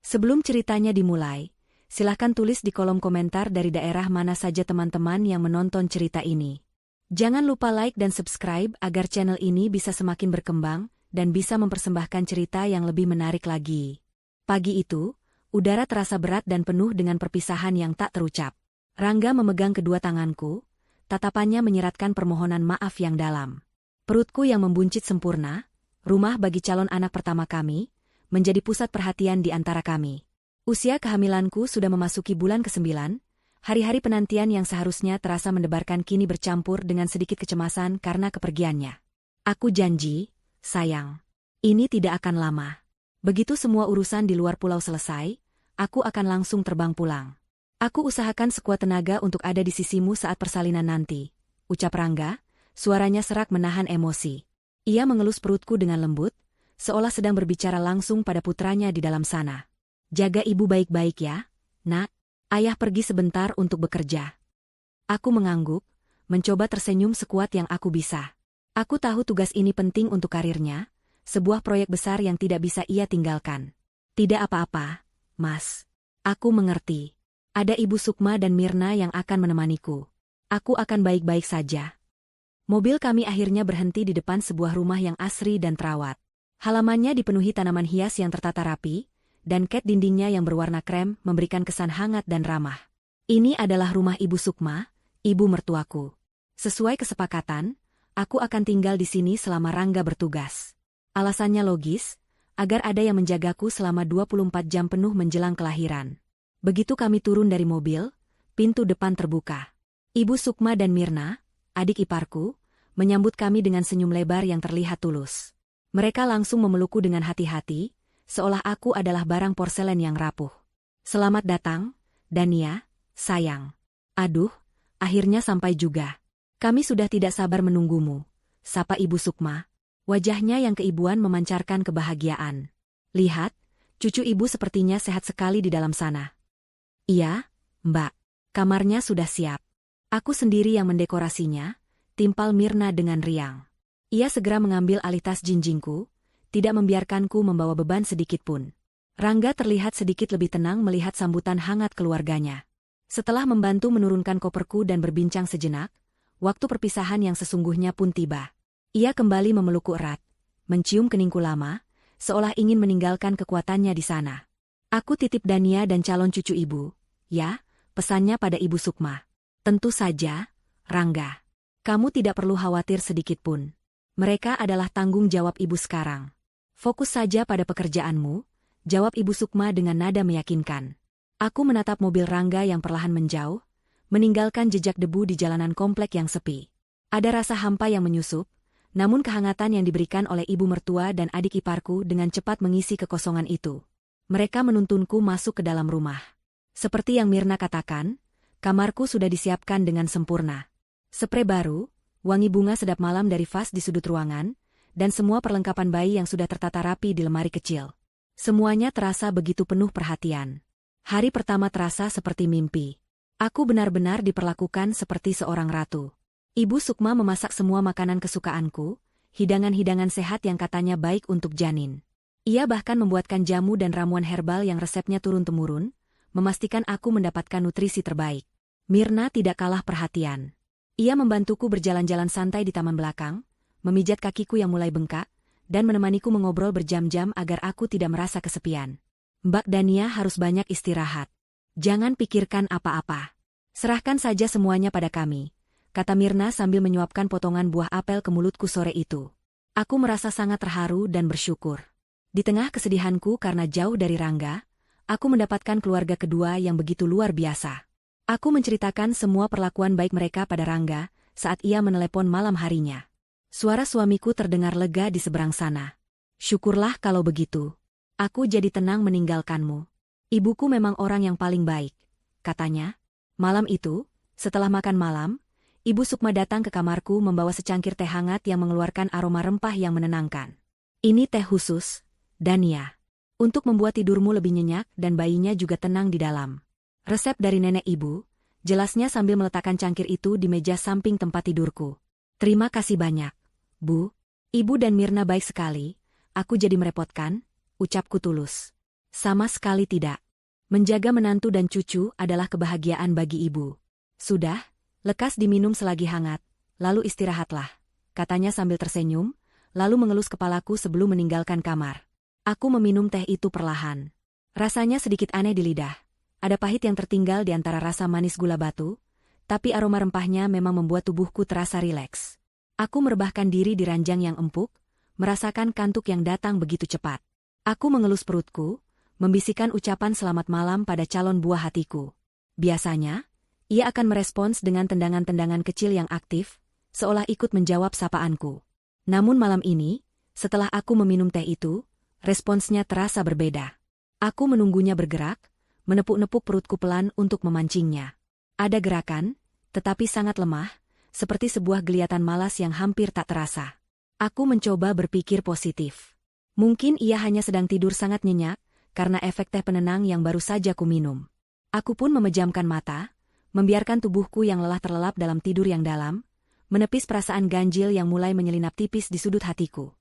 Sebelum ceritanya dimulai, silahkan tulis di kolom komentar dari daerah mana saja teman-teman yang menonton cerita ini. Jangan lupa like dan subscribe agar channel ini bisa semakin berkembang dan bisa mempersembahkan cerita yang lebih menarik lagi. Pagi itu, udara terasa berat dan penuh dengan perpisahan yang tak terucap. Rangga memegang kedua tanganku, tatapannya menyiratkan permohonan maaf yang dalam. Perutku yang membuncit sempurna, rumah bagi calon anak pertama kami, menjadi pusat perhatian di antara kami. Usia kehamilanku sudah memasuki bulan ke-9, hari-hari penantian yang seharusnya terasa mendebarkan kini bercampur dengan sedikit kecemasan karena kepergiannya. Aku janji, sayang, ini tidak akan lama. Begitu semua urusan di luar pulau selesai, aku akan langsung terbang pulang. Aku usahakan sekuat tenaga untuk ada di sisimu saat persalinan nanti, ucap Rangga, suaranya serak menahan emosi. Ia mengelus perutku dengan lembut, seolah sedang berbicara langsung pada putranya di dalam sana. Jaga ibu baik-baik ya, nak. Ayah pergi sebentar untuk bekerja. Aku mengangguk, mencoba tersenyum sekuat yang aku bisa. Aku tahu tugas ini penting untuk karirnya, sebuah proyek besar yang tidak bisa ia tinggalkan. Tidak apa-apa, Mas. Aku mengerti. Ada Ibu Sukma dan Mirna yang akan menemaniku. Aku akan baik-baik saja. Mobil kami akhirnya berhenti di depan sebuah rumah yang asri dan terawat. Halamannya dipenuhi tanaman hias yang tertata rapi, dan cat dindingnya yang berwarna krem memberikan kesan hangat dan ramah. Ini adalah rumah Ibu Sukma, ibu mertuaku. Sesuai kesepakatan, aku akan tinggal di sini selama Rangga bertugas. Alasannya logis, agar ada yang menjagaku selama 24 jam penuh menjelang kelahiran. Begitu kami turun dari mobil, pintu depan terbuka. Ibu Sukma dan Mirna, adik iparku, menyambut kami dengan senyum lebar yang terlihat tulus. Mereka langsung memelukku dengan hati-hati, seolah aku adalah barang porselen yang rapuh. Selamat datang, Dania, sayang. Aduh, akhirnya sampai juga. Kami sudah tidak sabar menunggumu, sapa Ibu Sukma. Wajahnya yang keibuan memancarkan kebahagiaan. Lihat, cucu ibu sepertinya sehat sekali di dalam sana. Iya, Mbak. Kamarnya sudah siap. Aku sendiri yang mendekorasinya, timpal Mirna dengan riang. Ia segera mengambil alih tas jinjingku, tidak membiarkanku membawa beban sedikit pun. Rangga terlihat sedikit lebih tenang melihat sambutan hangat keluarganya. Setelah membantu menurunkan koperku dan berbincang sejenak, waktu perpisahan yang sesungguhnya pun tiba. Ia kembali memelukku erat, mencium keningku lama, seolah ingin meninggalkan kekuatannya di sana. Aku titip Dania dan calon cucu ibu, ya, pesannya pada Ibu Sukma. Tentu saja, Rangga. Kamu tidak perlu khawatir sedikit pun. Mereka adalah tanggung jawab ibu sekarang. Fokus saja pada pekerjaanmu, jawab Ibu Sukma dengan nada meyakinkan. Aku menatap mobil Rangga yang perlahan menjauh, meninggalkan jejak debu di jalanan komplek yang sepi. Ada rasa hampa yang menyusup, namun kehangatan yang diberikan oleh ibu mertua dan adik iparku dengan cepat mengisi kekosongan itu. Mereka menuntunku masuk ke dalam rumah. Seperti yang Mirna katakan, kamarku sudah disiapkan dengan sempurna. Sprei baru, wangi bunga sedap malam dari vas di sudut ruangan, dan semua perlengkapan bayi yang sudah tertata rapi di lemari kecil. Semuanya terasa begitu penuh perhatian. Hari pertama terasa seperti mimpi. Aku benar-benar diperlakukan seperti seorang ratu. Ibu Sukma memasak semua makanan kesukaanku, hidangan-hidangan sehat yang katanya baik untuk janin. Ia bahkan membuatkan jamu dan ramuan herbal yang resepnya turun-temurun, memastikan aku mendapatkan nutrisi terbaik. Mirna tidak kalah perhatian. Ia membantuku berjalan-jalan santai di taman belakang, memijat kakiku yang mulai bengkak, dan menemaniku mengobrol berjam-jam agar aku tidak merasa kesepian. Mbak Dania harus banyak istirahat. Jangan pikirkan apa-apa. Serahkan saja semuanya pada kami, kata Mirna sambil menyuapkan potongan buah apel ke mulutku sore itu. Aku merasa sangat terharu dan bersyukur. Di tengah kesedihanku karena jauh dari Rangga, aku mendapatkan keluarga kedua yang begitu luar biasa. Aku menceritakan semua perlakuan baik mereka pada Rangga saat ia menelepon malam harinya. Suara suamiku terdengar lega di seberang sana. Syukurlah kalau begitu. Aku jadi tenang meninggalkanmu. Ibuku memang orang yang paling baik, katanya. Malam itu, setelah makan malam, Ibu Sukma datang ke kamarku membawa secangkir teh hangat yang mengeluarkan aroma rempah yang menenangkan. Ini teh khusus, Dania, untuk membuat tidurmu lebih nyenyak dan bayinya juga tenang di dalam. Resep dari nenek ibu, jelasnya sambil meletakkan cangkir itu di meja samping tempat tidurku. Terima kasih banyak, Bu. Ibu dan Mirna baik sekali, aku jadi merepotkan, ucapku tulus. Sama sekali tidak. Menjaga menantu dan cucu adalah kebahagiaan bagi ibu. Sudah, lekas diminum selagi hangat, lalu istirahatlah, katanya sambil tersenyum, lalu mengelus kepalaku sebelum meninggalkan kamar. Aku meminum teh itu perlahan. Rasanya sedikit aneh di lidah. Ada pahit yang tertinggal di antara rasa manis gula batu, tapi aroma rempahnya memang membuat tubuhku terasa rileks. Aku merebahkan diri di ranjang yang empuk, merasakan kantuk yang datang begitu cepat. Aku mengelus perutku, membisikkan ucapan selamat malam pada calon buah hatiku. Biasanya, ia akan merespons dengan tendangan-tendangan kecil yang aktif, seolah ikut menjawab sapaanku. Namun malam ini, setelah aku meminum teh itu, responsnya terasa berbeda. Aku menunggunya bergerak, menepuk-nepuk perutku pelan untuk memancingnya. Ada gerakan, tetapi sangat lemah, seperti sebuah geliatan malas yang hampir tak terasa. Aku mencoba berpikir positif. Mungkin ia hanya sedang tidur sangat nyenyak, karena efek teh penenang yang baru saja kuminum. Aku pun memejamkan mata, membiarkan tubuhku yang lelah terlelap dalam tidur yang dalam, menepis perasaan ganjil yang mulai menyelinap tipis di sudut hatiku.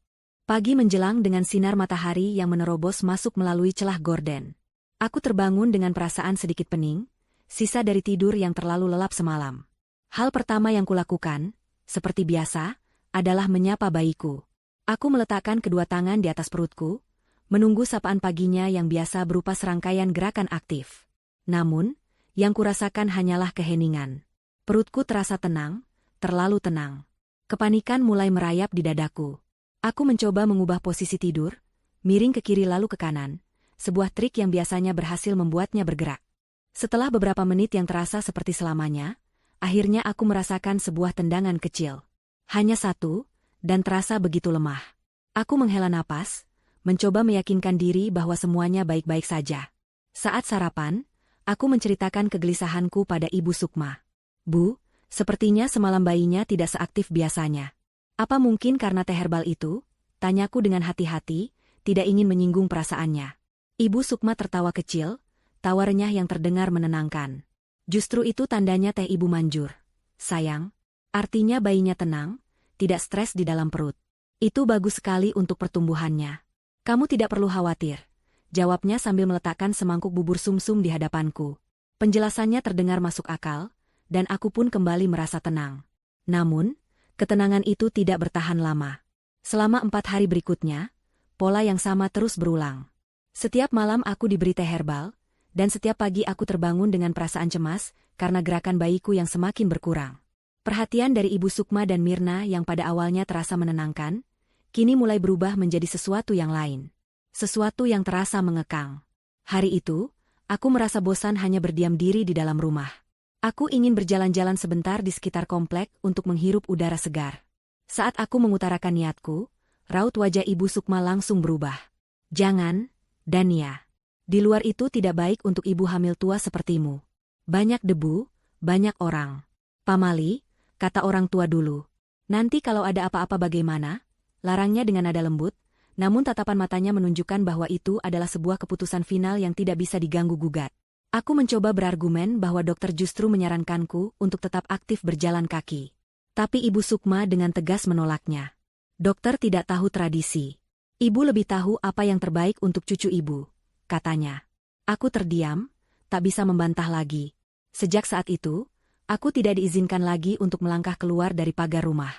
Pagi menjelang dengan sinar matahari yang menerobos masuk melalui celah gorden. Aku terbangun dengan perasaan sedikit pening, sisa dari tidur yang terlalu lelap semalam. Hal pertama yang kulakukan, seperti biasa, adalah menyapa bayiku. Aku meletakkan kedua tangan di atas perutku, menunggu sapaan paginya yang biasa berupa serangkaian gerakan aktif. Namun, yang kurasakan hanyalah keheningan. Perutku terasa tenang, terlalu tenang. Kepanikan mulai merayap di dadaku. Aku mencoba mengubah posisi tidur, miring ke kiri lalu ke kanan, sebuah trik yang biasanya berhasil membuatnya bergerak. Setelah beberapa menit yang terasa seperti selamanya, akhirnya aku merasakan sebuah tendangan kecil. Hanya satu, dan terasa begitu lemah. Aku menghela napas, mencoba meyakinkan diri bahwa semuanya baik-baik saja. Saat sarapan, aku menceritakan kegelisahanku pada Ibu Sukma. Bu, sepertinya semalam bayinya tidak seaktif biasanya. Apa mungkin karena teh herbal itu? Tanyaku dengan hati-hati, tidak ingin menyinggung perasaannya. Ibu Sukma tertawa kecil, tawa renyah yang terdengar menenangkan. Justru itu tandanya teh ibu manjur. Sayang, artinya bayinya tenang, tidak stres di dalam perut. Itu bagus sekali untuk pertumbuhannya. Kamu tidak perlu khawatir, jawabnya sambil meletakkan semangkuk bubur sumsum di hadapanku. Penjelasannya terdengar masuk akal, dan aku pun kembali merasa tenang. Namun, ketenangan itu tidak bertahan lama. Selama 4 hari berikutnya, pola yang sama terus berulang. Setiap malam aku diberi teh herbal, dan setiap pagi aku terbangun dengan perasaan cemas karena gerakan bayiku yang semakin berkurang. Perhatian dari Ibu Sukma dan Mirna yang pada awalnya terasa menenangkan, kini mulai berubah menjadi sesuatu yang lain. Sesuatu yang terasa mengekang. Hari itu, aku merasa bosan hanya berdiam diri di dalam rumah. Aku ingin berjalan-jalan sebentar di sekitar komplek untuk menghirup udara segar. Saat aku mengutarakan niatku, raut wajah Ibu Sukma langsung berubah. Jangan, Dania. Di luar itu tidak baik untuk ibu hamil tua sepertimu. Banyak debu, banyak orang. Pamali, kata orang tua dulu. Nanti kalau ada apa-apa bagaimana? Larangnya dengan nada lembut, namun tatapan matanya menunjukkan bahwa itu adalah sebuah keputusan final yang tidak bisa diganggu-gugat. Aku mencoba berargumen bahwa dokter justru menyarankanku untuk tetap aktif berjalan kaki. Tapi Ibu Sukma dengan tegas menolaknya. Dokter tidak tahu tradisi. Ibu lebih tahu apa yang terbaik untuk cucu ibu, katanya. Aku terdiam, tak bisa membantah lagi. Sejak saat itu, aku tidak diizinkan lagi untuk melangkah keluar dari pagar rumah.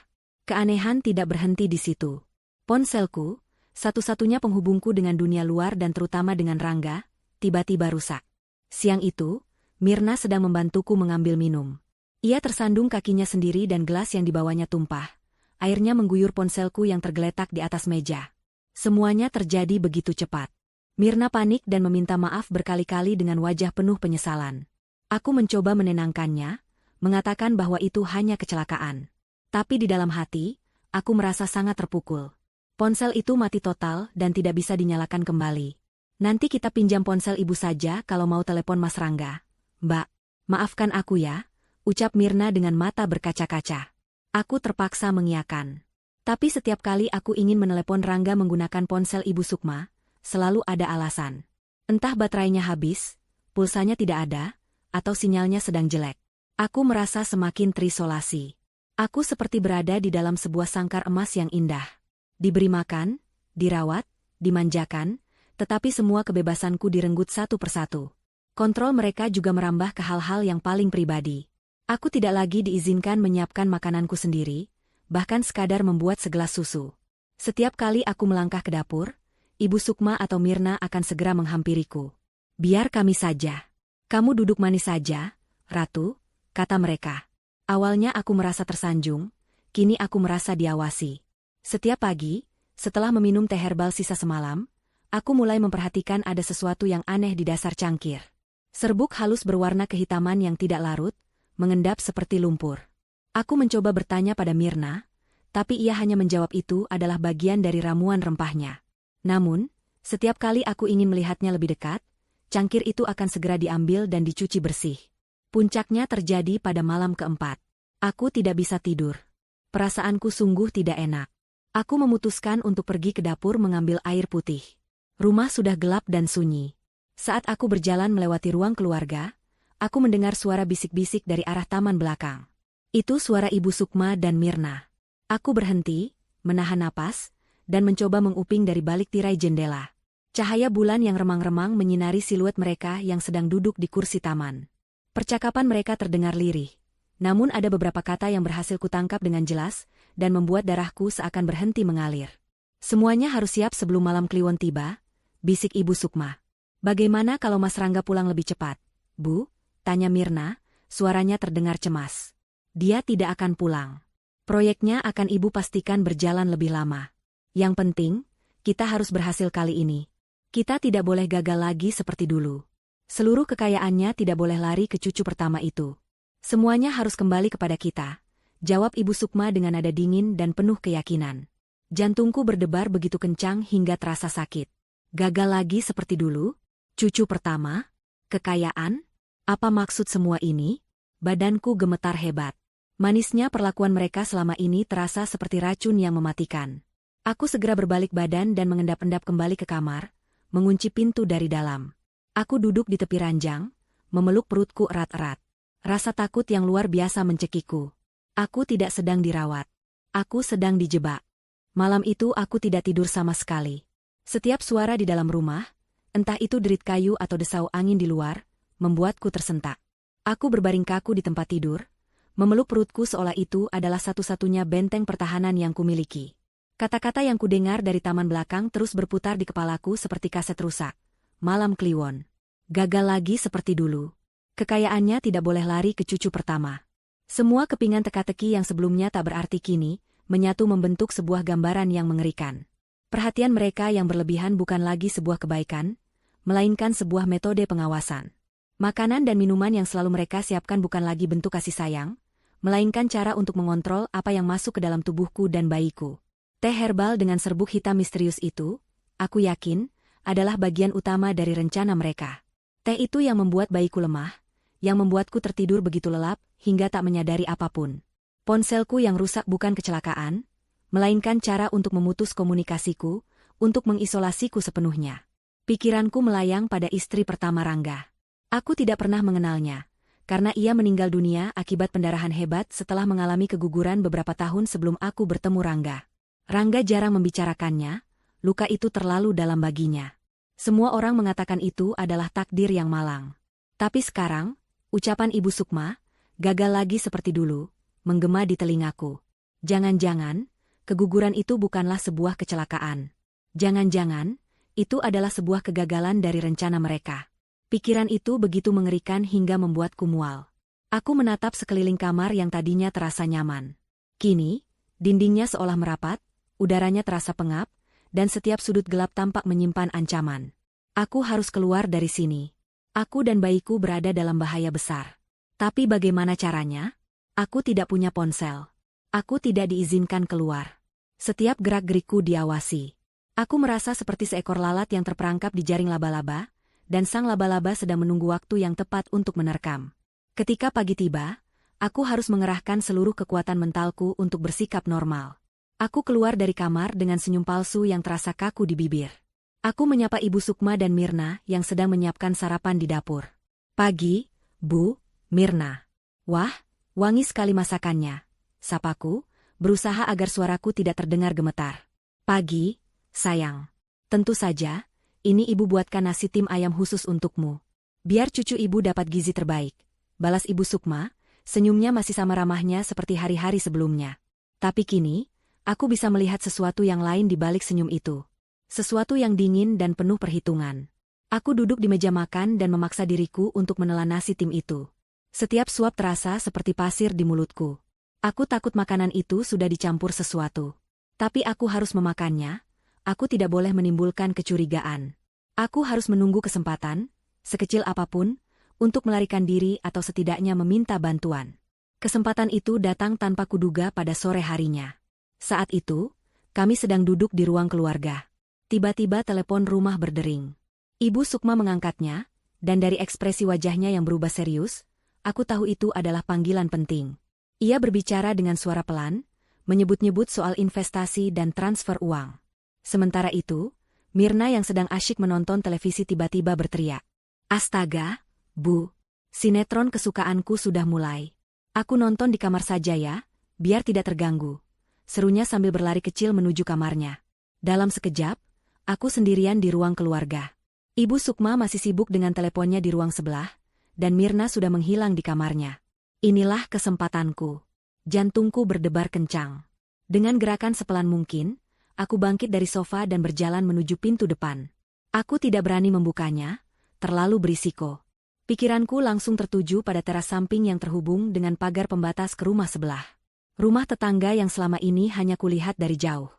Keanehan tidak berhenti di situ. Ponselku, satu-satunya penghubungku dengan dunia luar dan terutama dengan Rangga, tiba-tiba rusak. Siang itu, Mirna sedang membantuku mengambil minum. Ia tersandung kakinya sendiri dan gelas yang dibawanya tumpah. Airnya mengguyur ponselku yang tergeletak di atas meja. Semuanya terjadi begitu cepat. Mirna panik dan meminta maaf berkali-kali dengan wajah penuh penyesalan. Aku mencoba menenangkannya, mengatakan bahwa itu hanya kecelakaan. Tapi di dalam hati, aku merasa sangat terpukul. Ponsel itu mati total dan tidak bisa dinyalakan kembali. Nanti kita pinjam ponsel ibu saja kalau mau telepon Mas Rangga. Mbak, maafkan aku ya, ucap Mirna dengan mata berkaca-kaca. Aku terpaksa mengiyakan. Tapi setiap kali aku ingin menelepon Rangga menggunakan ponsel Ibu Sukma, selalu ada alasan. Entah baterainya habis, pulsanya tidak ada, atau sinyalnya sedang jelek. Aku merasa semakin terisolasi. Aku seperti berada di dalam sebuah sangkar emas yang indah. Diberi makan, dirawat, dimanjakan, Tetapi semua kebebasanku direnggut satu persatu. Kontrol mereka juga merambah ke hal-hal yang paling pribadi. Aku tidak lagi diizinkan menyiapkan makananku sendiri, bahkan sekadar membuat segelas susu. Setiap kali aku melangkah ke dapur, Ibu Sukma atau Mirna akan segera menghampiriku. "Biar kami saja. Kamu duduk manis saja, Ratu," kata mereka. Awalnya aku merasa tersanjung, kini aku merasa diawasi. Setiap pagi, setelah meminum teh herbal sisa semalam, aku mulai memperhatikan ada sesuatu yang aneh di dasar cangkir. Serbuk halus berwarna kehitaman yang tidak larut, mengendap seperti lumpur. Aku mencoba bertanya pada Mirna, tapi ia hanya menjawab itu adalah bagian dari ramuan rempahnya. Namun, setiap kali aku ingin melihatnya lebih dekat, cangkir itu akan segera diambil dan dicuci bersih. Puncaknya terjadi pada malam keempat. Aku tidak bisa tidur. Perasaanku sungguh tidak enak. Aku memutuskan untuk pergi ke dapur mengambil air putih. Rumah sudah gelap dan sunyi. Saat aku berjalan melewati ruang keluarga, aku mendengar suara bisik-bisik dari arah taman belakang. Itu suara Ibu Sukma dan Mirna. Aku berhenti, menahan napas, dan mencoba menguping dari balik tirai jendela. Cahaya bulan yang remang-remang menyinari siluet mereka yang sedang duduk di kursi taman. Percakapan mereka terdengar lirih. Namun ada beberapa kata yang berhasil kutangkap dengan jelas, dan membuat darahku seakan berhenti mengalir. "Semuanya harus siap sebelum malam Kliwon tiba," bisik Ibu Sukma. "Bagaimana kalau Mas Rangga pulang lebih cepat, Bu?" tanya Mirna, suaranya terdengar cemas. "Dia tidak akan pulang. Proyeknya akan Ibu pastikan berjalan lebih lama. Yang penting, kita harus berhasil kali ini. Kita tidak boleh gagal lagi seperti dulu. Seluruh kekayaannya tidak boleh lari ke cucu pertama itu. Semuanya harus kembali kepada kita," jawab Ibu Sukma dengan nada dingin dan penuh keyakinan. Jantungku berdebar begitu kencang hingga terasa sakit. Gagal lagi seperti dulu? Cucu pertama? Kekayaan? Apa maksud semua ini? Badanku gemetar hebat. Manisnya perlakuan mereka selama ini terasa seperti racun yang mematikan. Aku segera berbalik badan dan mengendap-endap kembali ke kamar, mengunci pintu dari dalam. Aku duduk di tepi ranjang, memeluk perutku erat-erat. Rasa takut yang luar biasa mencekiku. Aku tidak sedang dirawat. Aku sedang dijebak. Malam itu aku tidak tidur sama sekali. Setiap suara di dalam rumah, entah itu derit kayu atau desau angin di luar, membuatku tersentak. Aku berbaring kaku di tempat tidur, memeluk perutku seolah itu adalah satu-satunya benteng pertahanan yang kumiliki. Kata-kata yang kudengar dari taman belakang terus berputar di kepalaku seperti kaset rusak. Malam Kliwon. Gagal lagi seperti dulu. Kekayaannya tidak boleh lari ke cucu pertama. Semua kepingan teka-teki yang sebelumnya tak berarti kini, menyatu membentuk sebuah gambaran yang mengerikan. Perhatian mereka yang berlebihan bukan lagi sebuah kebaikan, melainkan sebuah metode pengawasan. Makanan dan minuman yang selalu mereka siapkan bukan lagi bentuk kasih sayang, melainkan cara untuk mengontrol apa yang masuk ke dalam tubuhku dan bayiku. Teh herbal dengan serbuk hitam misterius itu, aku yakin, adalah bagian utama dari rencana mereka. Teh itu yang membuat bayiku lemah, yang membuatku tertidur begitu lelap, hingga tak menyadari apapun. Ponselku yang rusak bukan kecelakaan, melainkan cara untuk memutus komunikasiku, untuk mengisolasiku sepenuhnya. Pikiranku melayang pada istri pertama Rangga. Aku tidak pernah mengenalnya, karena ia meninggal dunia akibat pendarahan hebat setelah mengalami keguguran beberapa tahun sebelum aku bertemu Rangga. Rangga jarang membicarakannya, luka itu terlalu dalam baginya. Semua orang mengatakan itu adalah takdir yang malang. Tapi sekarang, ucapan Ibu Sukma, gagal lagi seperti dulu, menggema di telingaku. Jangan-jangan, keguguran itu bukanlah sebuah kecelakaan. Jangan-jangan, itu adalah sebuah kegagalan dari rencana mereka. Pikiran itu begitu mengerikan hingga membuatku mual. Aku menatap sekeliling kamar yang tadinya terasa nyaman. Kini, dindingnya seolah merapat, udaranya terasa pengap, dan setiap sudut gelap tampak menyimpan ancaman. Aku harus keluar dari sini. Aku dan bayiku berada dalam bahaya besar. Tapi bagaimana caranya? Aku tidak punya ponsel. Aku tidak diizinkan keluar. Setiap gerak-gerikku diawasi. Aku merasa seperti seekor lalat yang terperangkap di jaring laba-laba, dan sang laba-laba sedang menunggu waktu yang tepat untuk menerkam. Ketika pagi tiba, aku harus mengerahkan seluruh kekuatan mentalku untuk bersikap normal. Aku keluar dari kamar dengan senyum palsu yang terasa kaku di bibir. Aku menyapa Ibu Sukma dan Mirna yang sedang menyiapkan sarapan di dapur. "Pagi, Bu, Mirna." "Wah, wangi sekali masakannya," sapaku, berusaha agar suaraku tidak terdengar gemetar. "Pagi, sayang." "Tentu saja, ini ibu buatkan nasi tim ayam khusus untukmu. Biar cucu ibu dapat gizi terbaik. Balas Ibu Sukma, senyumnya masih sama ramahnya seperti hari-hari sebelumnya. Tapi kini, aku bisa melihat sesuatu yang lain di balik senyum itu. Sesuatu yang dingin dan penuh perhitungan. Aku duduk di meja makan dan memaksa diriku untuk menelan nasi tim itu. Setiap suap terasa seperti pasir di mulutku. Aku takut makanan itu sudah dicampur sesuatu. Tapi aku harus memakannya. Aku tidak boleh menimbulkan kecurigaan. Aku harus menunggu kesempatan, sekecil apapun, untuk melarikan diri atau setidaknya meminta bantuan. Kesempatan itu datang tanpa kuduga pada sore harinya. Saat itu, kami sedang duduk di ruang keluarga. Tiba-tiba telepon rumah berdering. Ibu Sukma mengangkatnya, dan dari ekspresi wajahnya yang berubah serius, aku tahu itu adalah panggilan penting. Ia berbicara dengan suara pelan, menyebut-nyebut soal investasi dan transfer uang. Sementara itu, Mirna yang sedang asyik menonton televisi tiba-tiba berteriak. Astaga, Bu, sinetron kesukaanku sudah mulai. Aku nonton di kamar saja ya, biar tidak terganggu. Serunya sambil berlari kecil menuju kamarnya. Dalam sekejap, aku sendirian di ruang keluarga. Ibu Sukma masih sibuk dengan teleponnya di ruang sebelah, dan Mirna sudah menghilang di kamarnya. Inilah kesempatanku. Jantungku berdebar kencang. Dengan gerakan sepelan mungkin, aku bangkit dari sofa dan berjalan menuju pintu depan. Aku tidak berani membukanya, terlalu berisiko. Pikiranku langsung tertuju pada teras samping yang terhubung dengan pagar pembatas ke rumah sebelah. Rumah tetangga yang selama ini hanya kulihat dari jauh.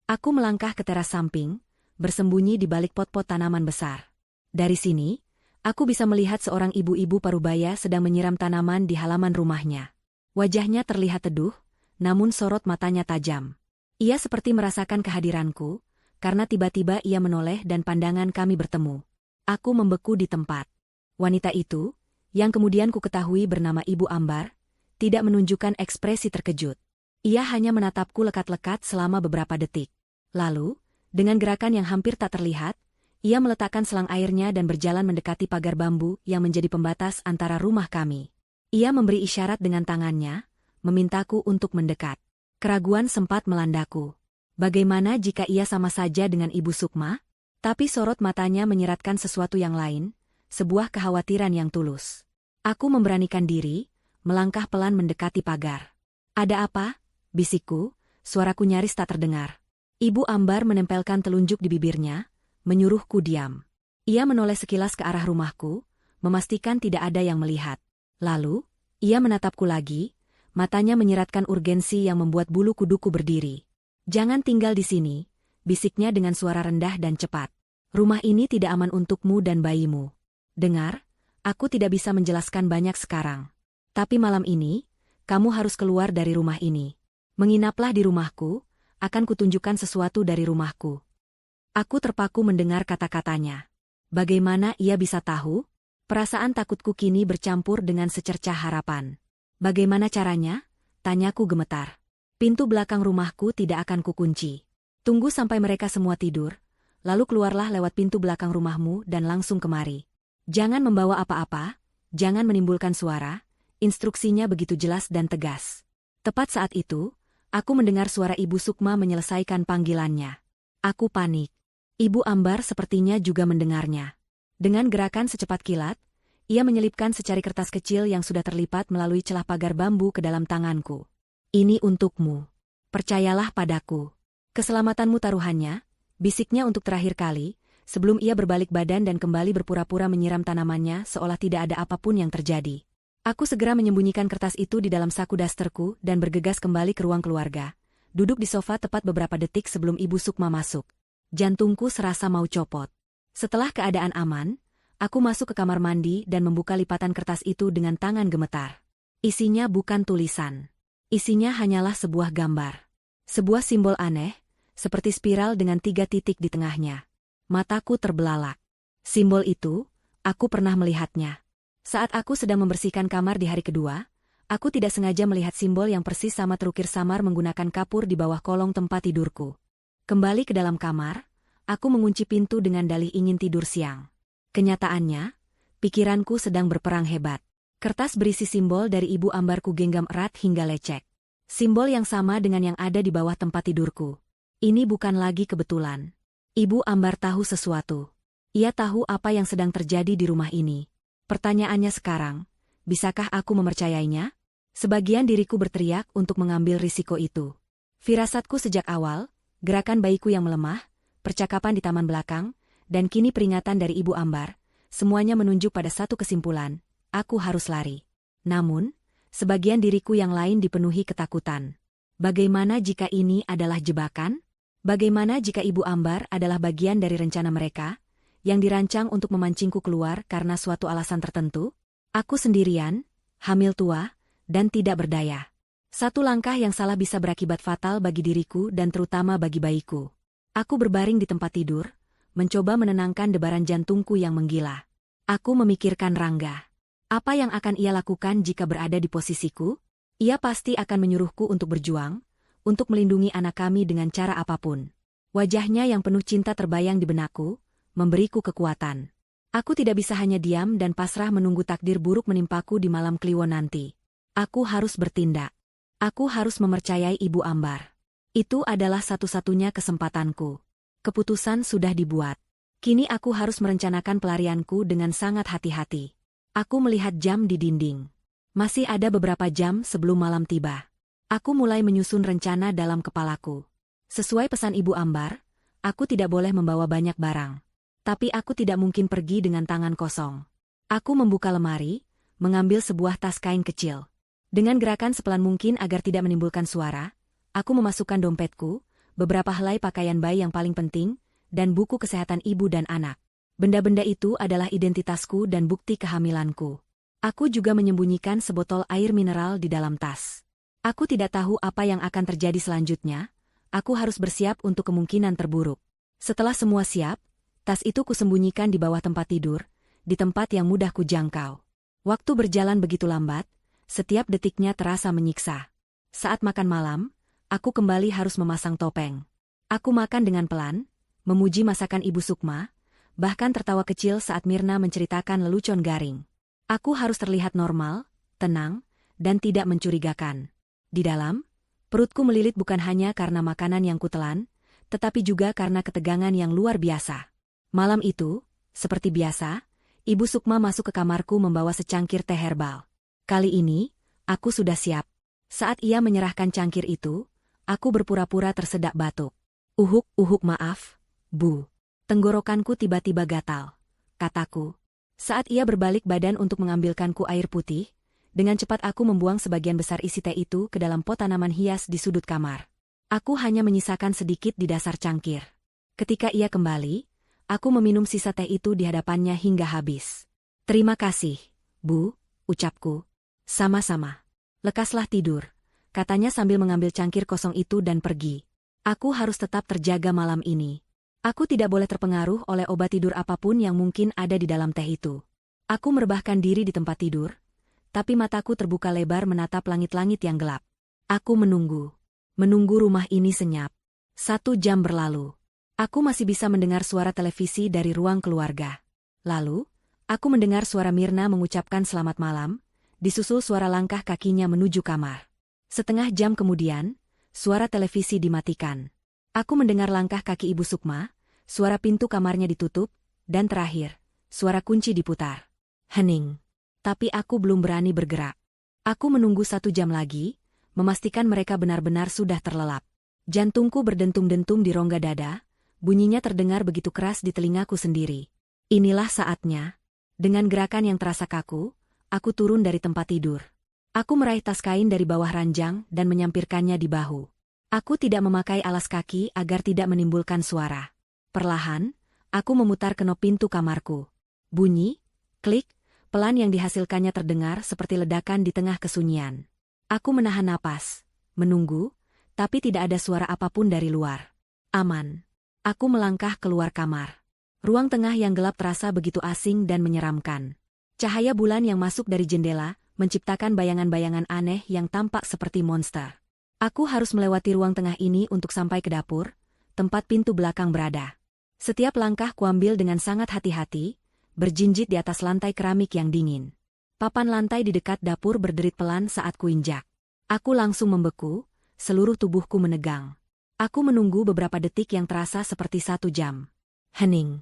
Aku melangkah ke teras samping, bersembunyi di balik pot-pot tanaman besar. Dari sini, aku bisa melihat seorang ibu-ibu parubaya sedang menyiram tanaman di halaman rumahnya. Wajahnya terlihat teduh, namun sorot matanya tajam. Ia seperti merasakan kehadiranku, karena tiba-tiba ia menoleh dan pandangan kami bertemu. Aku membeku di tempat. Wanita itu, yang kemudian ku ketahui bernama Ibu Ambar, tidak menunjukkan ekspresi terkejut. Ia hanya menatapku lekat-lekat selama beberapa detik. Lalu, dengan gerakan yang hampir tak terlihat, ia meletakkan selang airnya dan berjalan mendekati pagar bambu yang menjadi pembatas antara rumah kami. Ia memberi isyarat dengan tangannya, memintaku untuk mendekat. Keraguan sempat melandaku. Bagaimana jika ia sama saja dengan Ibu Sukma? Tapi sorot matanya menyeratkan sesuatu yang lain, sebuah kekhawatiran yang tulus. Aku memberanikan diri, melangkah pelan mendekati pagar. Ada apa? Bisikku, suaraku nyaris tak terdengar. Ibu Ambar menempelkan telunjuk di bibirnya, menyuruhku diam. Ia menoleh sekilas ke arah rumahku, memastikan tidak ada yang melihat. Lalu, ia menatapku lagi, matanya menyeratkan urgensi yang membuat bulu kuduku berdiri. Jangan tinggal di sini, bisiknya dengan suara rendah dan cepat. Rumah ini tidak aman untukmu dan bayimu. Dengar, aku tidak bisa menjelaskan banyak sekarang. Tapi malam ini, kamu harus keluar dari rumah ini. Menginaplah di rumahku, akan kutunjukkan sesuatu dari rumahku. Aku terpaku mendengar kata-katanya. Bagaimana ia bisa tahu? Perasaan takutku kini bercampur dengan secercah harapan. Bagaimana caranya? Tanyaku gemetar. Pintu belakang rumahku tidak akan kukunci. Tunggu sampai mereka semua tidur, lalu keluarlah lewat pintu belakang rumahmu dan langsung kemari. Jangan membawa apa-apa, jangan menimbulkan suara, instruksinya begitu jelas dan tegas. Tepat saat itu, aku mendengar suara Ibu Sukma menyelesaikan panggilannya. Aku panik. Ibu Ambar sepertinya juga mendengarnya. Dengan gerakan secepat kilat, ia menyelipkan secari kertas kecil yang sudah terlipat melalui celah pagar bambu ke dalam tanganku. Ini untukmu. Percayalah padaku. Keselamatanmu taruhannya, bisiknya untuk terakhir kali, sebelum ia berbalik badan dan kembali berpura-pura menyiram tanamannya seolah tidak ada apapun yang terjadi. Aku segera menyembunyikan kertas itu di dalam saku dasterku dan bergegas kembali ke ruang keluarga. Duduk di sofa tepat beberapa detik sebelum Ibu Sukma masuk. Jantungku serasa mau copot. Setelah keadaan aman, aku masuk ke kamar mandi dan membuka lipatan kertas itu dengan tangan gemetar. Isinya bukan tulisan. Isinya hanyalah sebuah gambar. Sebuah simbol aneh, seperti spiral dengan 3 titik di tengahnya. Mataku terbelalak. Simbol itu, aku pernah melihatnya. Saat aku sedang membersihkan kamar di hari kedua, aku tidak sengaja melihat simbol yang persis sama terukir samar menggunakan kapur di bawah kolong tempat tidurku. Kembali ke dalam kamar, aku mengunci pintu dengan dalih ingin tidur siang. Kenyataannya, pikiranku sedang berperang hebat. Kertas berisi simbol dari Ibu Ambar ku genggam erat hingga lecek. Simbol yang sama dengan yang ada di bawah tempat tidurku. Ini bukan lagi kebetulan. Ibu Ambar tahu sesuatu. Ia tahu apa yang sedang terjadi di rumah ini. Pertanyaannya sekarang, bisakah aku mempercayainya? Sebagian diriku berteriak untuk mengambil risiko itu. Firasatku sejak awal, gerakan bayiku yang melemah, percakapan di taman belakang, dan kini peringatan dari Ibu Ambar, semuanya menunjuk pada satu kesimpulan, aku harus lari. Namun, sebagian diriku yang lain dipenuhi ketakutan. Bagaimana jika ini adalah jebakan? Bagaimana jika Ibu Ambar adalah bagian dari rencana mereka, yang dirancang untuk memancingku keluar karena suatu alasan tertentu? Aku sendirian, hamil tua, dan tidak berdaya. Satu langkah yang salah bisa berakibat fatal bagi diriku dan terutama bagi bayiku. Aku berbaring di tempat tidur, mencoba menenangkan debaran jantungku yang menggila. Aku memikirkan Rangga. Apa yang akan ia lakukan jika berada di posisiku? Ia pasti akan menyuruhku untuk berjuang, untuk melindungi anak kami dengan cara apapun. Wajahnya yang penuh cinta terbayang di benakku, memberiku kekuatan. Aku tidak bisa hanya diam dan pasrah menunggu takdir buruk menimpaku di malam Kliwon nanti. Aku harus bertindak. Aku harus mempercayai Ibu Ambar. Itu adalah satu-satunya kesempatanku. Keputusan sudah dibuat. Kini aku harus merencanakan pelarianku dengan sangat hati-hati. Aku melihat jam di dinding. Masih ada beberapa jam sebelum malam tiba. Aku mulai menyusun rencana dalam kepalaku. Sesuai pesan Ibu Ambar, aku tidak boleh membawa banyak barang. Tapi aku tidak mungkin pergi dengan tangan kosong. Aku membuka lemari, mengambil sebuah tas kain kecil. Dengan gerakan sepelan mungkin agar tidak menimbulkan suara, aku memasukkan dompetku, beberapa helai pakaian bayi yang paling penting, dan buku kesehatan ibu dan anak. Benda-benda itu adalah identitasku dan bukti kehamilanku. Aku juga menyembunyikan sebotol air mineral di dalam tas. Aku tidak tahu apa yang akan terjadi selanjutnya, aku harus bersiap untuk kemungkinan terburuk. Setelah semua siap, tas itu kusembunyikan di bawah tempat tidur, di tempat yang mudah kujangkau. Waktu berjalan begitu lambat, setiap detiknya terasa menyiksa. Saat makan malam, aku kembali harus memasang topeng. Aku makan dengan pelan, memuji masakan Ibu Sukma, bahkan tertawa kecil saat Mirna menceritakan lelucon garing. Aku harus terlihat normal, tenang, dan tidak mencurigakan. Di dalam, perutku melilit bukan hanya karena makanan yang kutelan, tetapi juga karena ketegangan yang luar biasa. Malam itu, seperti biasa, Ibu Sukma masuk ke kamarku membawa secangkir teh herbal. Kali ini, aku sudah siap. Saat ia menyerahkan cangkir itu, aku berpura-pura tersedak batuk. Uhuk maaf, Bu. Tenggorokanku tiba-tiba gatal, kataku. Saat ia berbalik badan untuk mengambilkanku air putih, dengan cepat aku membuang sebagian besar isi teh itu ke dalam pot tanaman hias di sudut kamar. Aku hanya menyisakan sedikit di dasar cangkir. Ketika ia kembali, aku meminum sisa teh itu di hadapannya hingga habis. Terima kasih, Bu, ucapku. Sama-sama. Lekaslah tidur, katanya sambil mengambil cangkir kosong itu dan pergi. Aku harus tetap terjaga malam ini. Aku tidak boleh terpengaruh oleh obat tidur apapun yang mungkin ada di dalam teh itu. Aku merebahkan diri di tempat tidur, tapi mataku terbuka lebar menatap langit-langit yang gelap. Aku menunggu. Menunggu rumah ini senyap. 1 jam berlalu. Aku masih bisa mendengar suara televisi dari ruang keluarga. Lalu, aku mendengar suara Mirna mengucapkan selamat malam, disusul suara langkah kakinya menuju kamar. Setengah jam kemudian, suara televisi dimatikan. Aku mendengar langkah kaki Ibu Sukma, suara pintu kamarnya ditutup, dan terakhir, suara kunci diputar. Hening. Tapi aku belum berani bergerak. Aku menunggu 1 jam lagi, memastikan mereka benar-benar sudah terlelap. Jantungku berdentum-dentum di rongga dada, bunyinya terdengar begitu keras di telingaku sendiri. Inilah saatnya. Dengan gerakan yang terasa kaku, aku turun dari tempat tidur. Aku meraih tas kain dari bawah ranjang dan menyampirkannya di bahu. Aku tidak memakai alas kaki agar tidak menimbulkan suara. Perlahan, aku memutar kenop pintu kamarku. Bunyi, klik, pelan yang dihasilkannya terdengar seperti ledakan di tengah kesunyian. Aku menahan napas, menunggu, tapi tidak ada suara apapun dari luar. Aman. Aku melangkah keluar kamar. Ruang tengah yang gelap terasa begitu asing dan menyeramkan. Cahaya bulan yang masuk dari jendela menciptakan bayangan-bayangan aneh yang tampak seperti monster. Aku harus melewati ruang tengah ini untuk sampai ke dapur, tempat pintu belakang berada. Setiap langkah kuambil dengan sangat hati-hati, berjinjit di atas lantai keramik yang dingin. Papan lantai di dekat dapur berderit pelan saat kuinjak. Aku langsung membeku, seluruh tubuhku menegang. Aku menunggu beberapa detik yang terasa seperti 1 jam. Hening.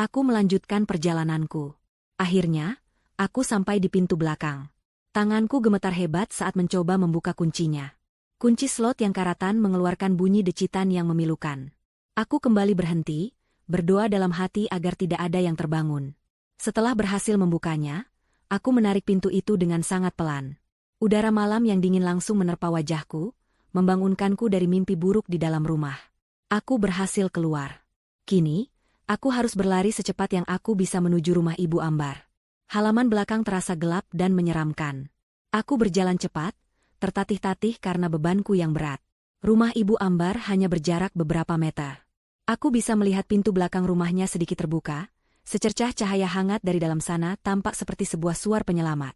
Aku melanjutkan perjalananku. Akhirnya, aku sampai di pintu belakang. Tanganku gemetar hebat saat mencoba membuka kuncinya. Kunci slot yang karatan mengeluarkan bunyi decitan yang memilukan. Aku kembali berhenti, berdoa dalam hati agar tidak ada yang terbangun. Setelah berhasil membukanya, aku menarik pintu itu dengan sangat pelan. Udara malam yang dingin langsung menerpa wajahku, membangunkanku dari mimpi buruk di dalam rumah. Aku berhasil keluar. Kini, aku harus berlari secepat yang aku bisa menuju rumah Ibu Ambar. Halaman belakang terasa gelap dan menyeramkan. Aku berjalan cepat, tertatih-tatih karena bebanku yang berat. Rumah Ibu Ambar hanya berjarak beberapa meter. Aku bisa melihat pintu belakang rumahnya sedikit terbuka, secercah cahaya hangat dari dalam sana tampak seperti sebuah suar penyelamat.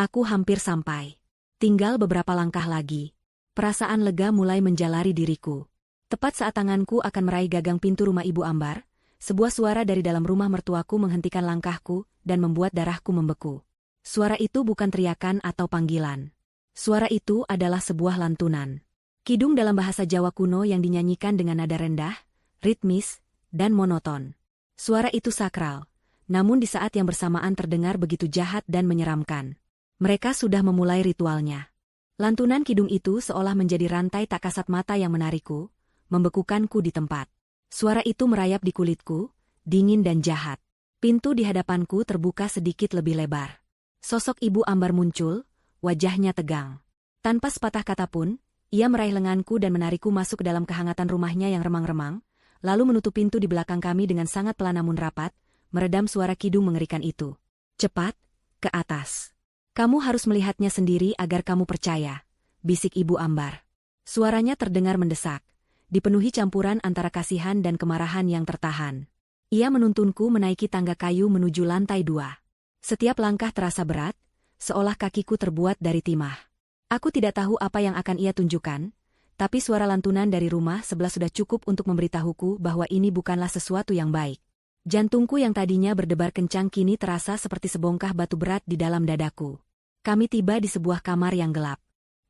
Aku hampir sampai. Tinggal beberapa langkah lagi. Perasaan lega mulai menjalari diriku. Tepat saat tanganku akan meraih gagang pintu rumah Ibu Ambar, sebuah suara dari dalam rumah mertuaku menghentikan langkahku dan membuat darahku membeku. Suara itu bukan teriakan atau panggilan. Suara itu adalah sebuah lantunan. Kidung dalam bahasa Jawa kuno yang dinyanyikan dengan nada rendah, ritmis, dan monoton. Suara itu sakral, namun di saat yang bersamaan terdengar begitu jahat dan menyeramkan. Mereka sudah memulai ritualnya. Lantunan kidung itu seolah menjadi rantai tak kasat mata yang menarikku, membekukanku di tempat. Suara itu merayap di kulitku, dingin dan jahat. Pintu di hadapanku terbuka sedikit lebih lebar. Sosok Ibu Ambar muncul, wajahnya tegang. Tanpa sepatah kata pun, ia meraih lenganku dan menarikku masuk ke dalam kehangatan rumahnya yang remang-remang, lalu menutup pintu di belakang kami dengan sangat pelan namun rapat, meredam suara kidung mengerikan itu. Cepat, ke atas. Kamu harus melihatnya sendiri agar kamu percaya, bisik Ibu Ambar. Suaranya terdengar mendesak, dipenuhi campuran antara kasihan dan kemarahan yang tertahan. Ia menuntunku menaiki tangga kayu menuju lantai 2. Setiap langkah terasa berat, seolah kakiku terbuat dari timah. Aku tidak tahu apa yang akan ia tunjukkan, tapi suara lantunan dari rumah sebelah sudah cukup untuk memberitahuku bahwa ini bukanlah sesuatu yang baik. Jantungku yang tadinya berdebar kencang kini terasa seperti sebongkah batu berat di dalam dadaku. Kami tiba di sebuah kamar yang gelap.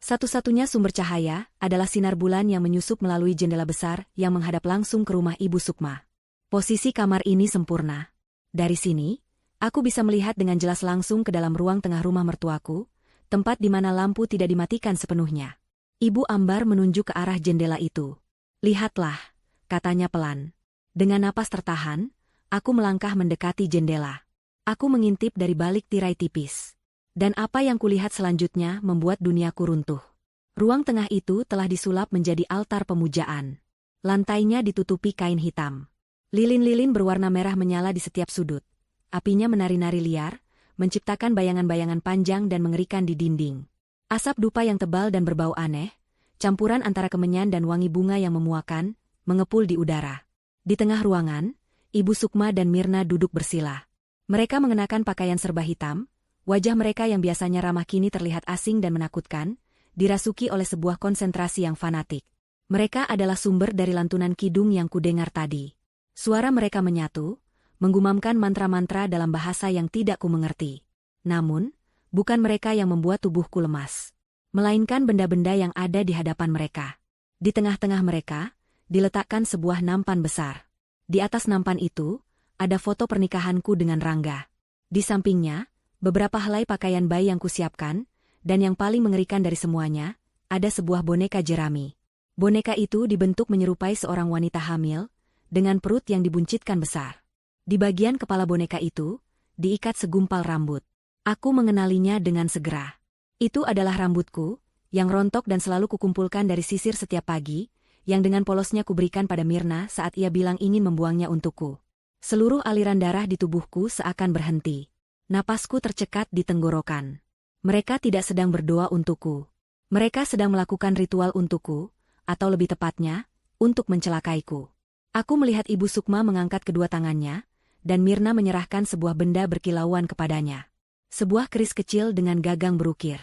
Satu-satunya sumber cahaya adalah sinar bulan yang menyusup melalui jendela besar yang menghadap langsung ke rumah Ibu Sukma. Posisi kamar ini sempurna. Dari sini, aku bisa melihat dengan jelas langsung ke dalam ruang tengah rumah mertuaku, tempat di mana lampu tidak dimatikan sepenuhnya. Ibu Ambar menunjuk ke arah jendela itu. Lihatlah, katanya pelan. Dengan napas tertahan, aku melangkah mendekati jendela. Aku mengintip dari balik tirai tipis. Dan apa yang kulihat selanjutnya membuat duniaku runtuh. Ruang tengah itu telah disulap menjadi altar pemujaan. Lantainya ditutupi kain hitam. Lilin-lilin berwarna merah menyala di setiap sudut. Apinya menari-nari liar, menciptakan bayangan-bayangan panjang dan mengerikan di dinding. Asap dupa yang tebal dan berbau aneh, campuran antara kemenyan dan wangi bunga yang memuakan, mengepul di udara. Di tengah ruangan, Ibu Sukma dan Mirna duduk bersila. Mereka mengenakan pakaian serba hitam, wajah mereka yang biasanya ramah kini terlihat asing dan menakutkan, dirasuki oleh sebuah konsentrasi yang fanatik. Mereka adalah sumber dari lantunan kidung yang kudengar tadi. Suara mereka menyatu, menggumamkan mantra-mantra dalam bahasa yang tidak kumengerti. Namun, bukan mereka yang membuat tubuhku lemas, melainkan benda-benda yang ada di hadapan mereka. Di tengah-tengah mereka, diletakkan sebuah nampan besar. Di atas nampan itu, ada foto pernikahanku dengan Rangga. Di sampingnya, beberapa helai pakaian bayi yang kusiapkan, dan yang paling mengerikan dari semuanya, ada sebuah boneka jerami. Boneka itu dibentuk menyerupai seorang wanita hamil, dengan perut yang dibuncitkan besar. Di bagian kepala boneka itu, diikat segumpal rambut. Aku mengenalinya dengan segera. Itu adalah rambutku, yang rontok dan selalu kukumpulkan dari sisir setiap pagi, yang dengan polosnya kuberikan pada Mirna saat ia bilang ingin membuangnya untukku. Seluruh aliran darah di tubuhku seakan berhenti. Napasku tercekat di tenggorokan. Mereka tidak sedang berdoa untukku. Mereka sedang melakukan ritual untukku, atau lebih tepatnya, untuk mencelakaiku. Aku melihat Ibu Sukma mengangkat kedua tangannya, dan Mirna menyerahkan sebuah benda berkilauan kepadanya. Sebuah keris kecil dengan gagang berukir.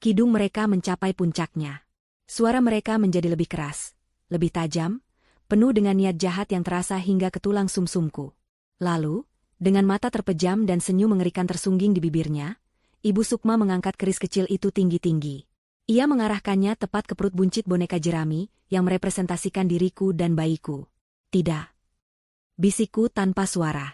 Kidung mereka mencapai puncaknya. Suara mereka menjadi lebih keras, lebih tajam, penuh dengan niat jahat yang terasa hingga ke tulang sumsumku. Lalu, dengan mata terpejam dan senyum mengerikan tersungging di bibirnya, Ibu Sukma mengangkat keris kecil itu tinggi-tinggi. Ia mengarahkannya tepat ke perut buncit boneka jerami yang merepresentasikan diriku dan bayiku. Tidak. Bisikku tanpa suara.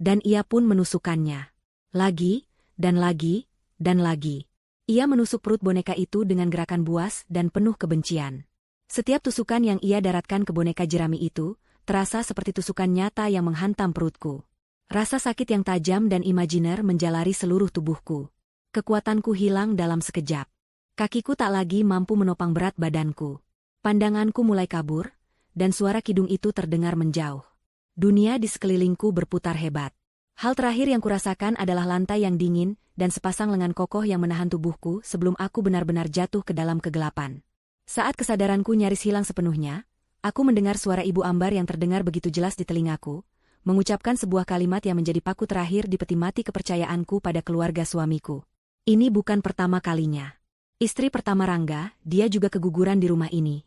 Dan ia pun menusukkannya. Lagi, dan lagi, dan lagi. Ia menusuk perut boneka itu dengan gerakan buas dan penuh kebencian. Setiap tusukan yang ia daratkan ke boneka jerami itu, terasa seperti tusukan nyata yang menghantam perutku. Rasa sakit yang tajam dan imajiner menjalari seluruh tubuhku. Kekuatanku hilang dalam sekejap. Kakiku tak lagi mampu menopang berat badanku. Pandanganku mulai kabur, dan suara kidung itu terdengar menjauh. Dunia di sekelilingku berputar hebat. Hal terakhir yang kurasakan adalah lantai yang dingin dan sepasang lengan kokoh yang menahan tubuhku sebelum aku benar-benar jatuh ke dalam kegelapan. Saat kesadaranku nyaris hilang sepenuhnya, aku mendengar suara Ibu Ambar yang terdengar begitu jelas di telingaku, mengucapkan sebuah kalimat yang menjadi paku terakhir di peti mati kepercayaanku pada keluarga suamiku. Ini bukan pertama kalinya. Istri pertama Rangga, dia juga keguguran di rumah ini.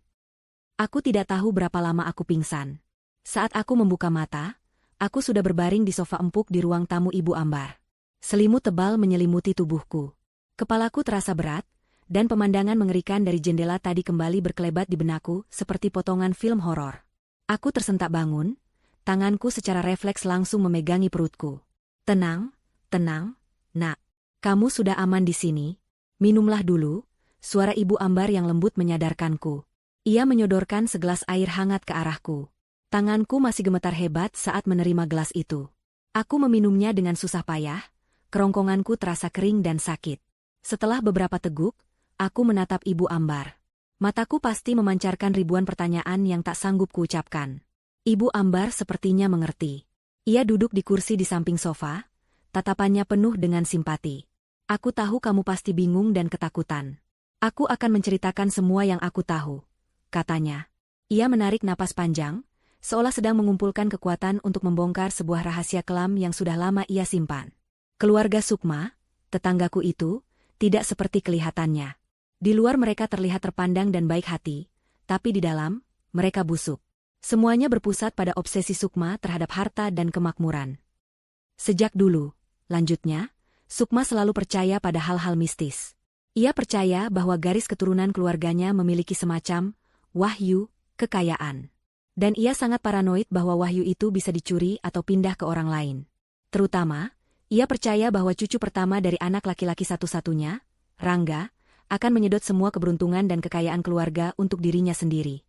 Aku tidak tahu berapa lama aku pingsan. Saat aku membuka mata, aku sudah berbaring di sofa empuk di ruang tamu Ibu Ambar. Selimut tebal menyelimuti tubuhku. Kepalaku terasa berat, dan pemandangan mengerikan dari jendela tadi kembali berkelebat di benakku seperti potongan film horor. Aku tersentak bangun, tanganku secara refleks langsung memegangi perutku. Tenang, tenang, nak. Kamu sudah aman di sini. Minumlah dulu, suara Ibu Ambar yang lembut menyadarkanku. Ia menyodorkan segelas air hangat ke arahku. Tanganku masih gemetar hebat saat menerima gelas itu. Aku meminumnya dengan susah payah, kerongkonganku terasa kering dan sakit. Setelah beberapa teguk, aku menatap Ibu Ambar. Mataku pasti memancarkan ribuan pertanyaan yang tak sanggup kuucapkan. Ibu Ambar sepertinya mengerti. Ia duduk di kursi di samping sofa, tatapannya penuh dengan simpati. Aku tahu kamu pasti bingung dan ketakutan. Aku akan menceritakan semua yang aku tahu, katanya. Ia menarik napas panjang, seolah sedang mengumpulkan kekuatan untuk membongkar sebuah rahasia kelam yang sudah lama ia simpan. Keluarga Sukma, tetanggaku itu, tidak seperti kelihatannya. Di luar mereka terlihat terpandang dan baik hati, tapi di dalam, mereka busuk. Semuanya berpusat pada obsesi Sukma terhadap harta dan kemakmuran. Sejak dulu, lanjutnya, Sukma selalu percaya pada hal-hal mistis. Ia percaya bahwa garis keturunan keluarganya memiliki semacam wahyu, kekayaan. Dan ia sangat paranoid bahwa wahyu itu bisa dicuri atau pindah ke orang lain. Terutama, ia percaya bahwa cucu pertama dari anak laki-laki satu-satunya, Rangga, akan menyedot semua keberuntungan dan kekayaan keluarga untuk dirinya sendiri.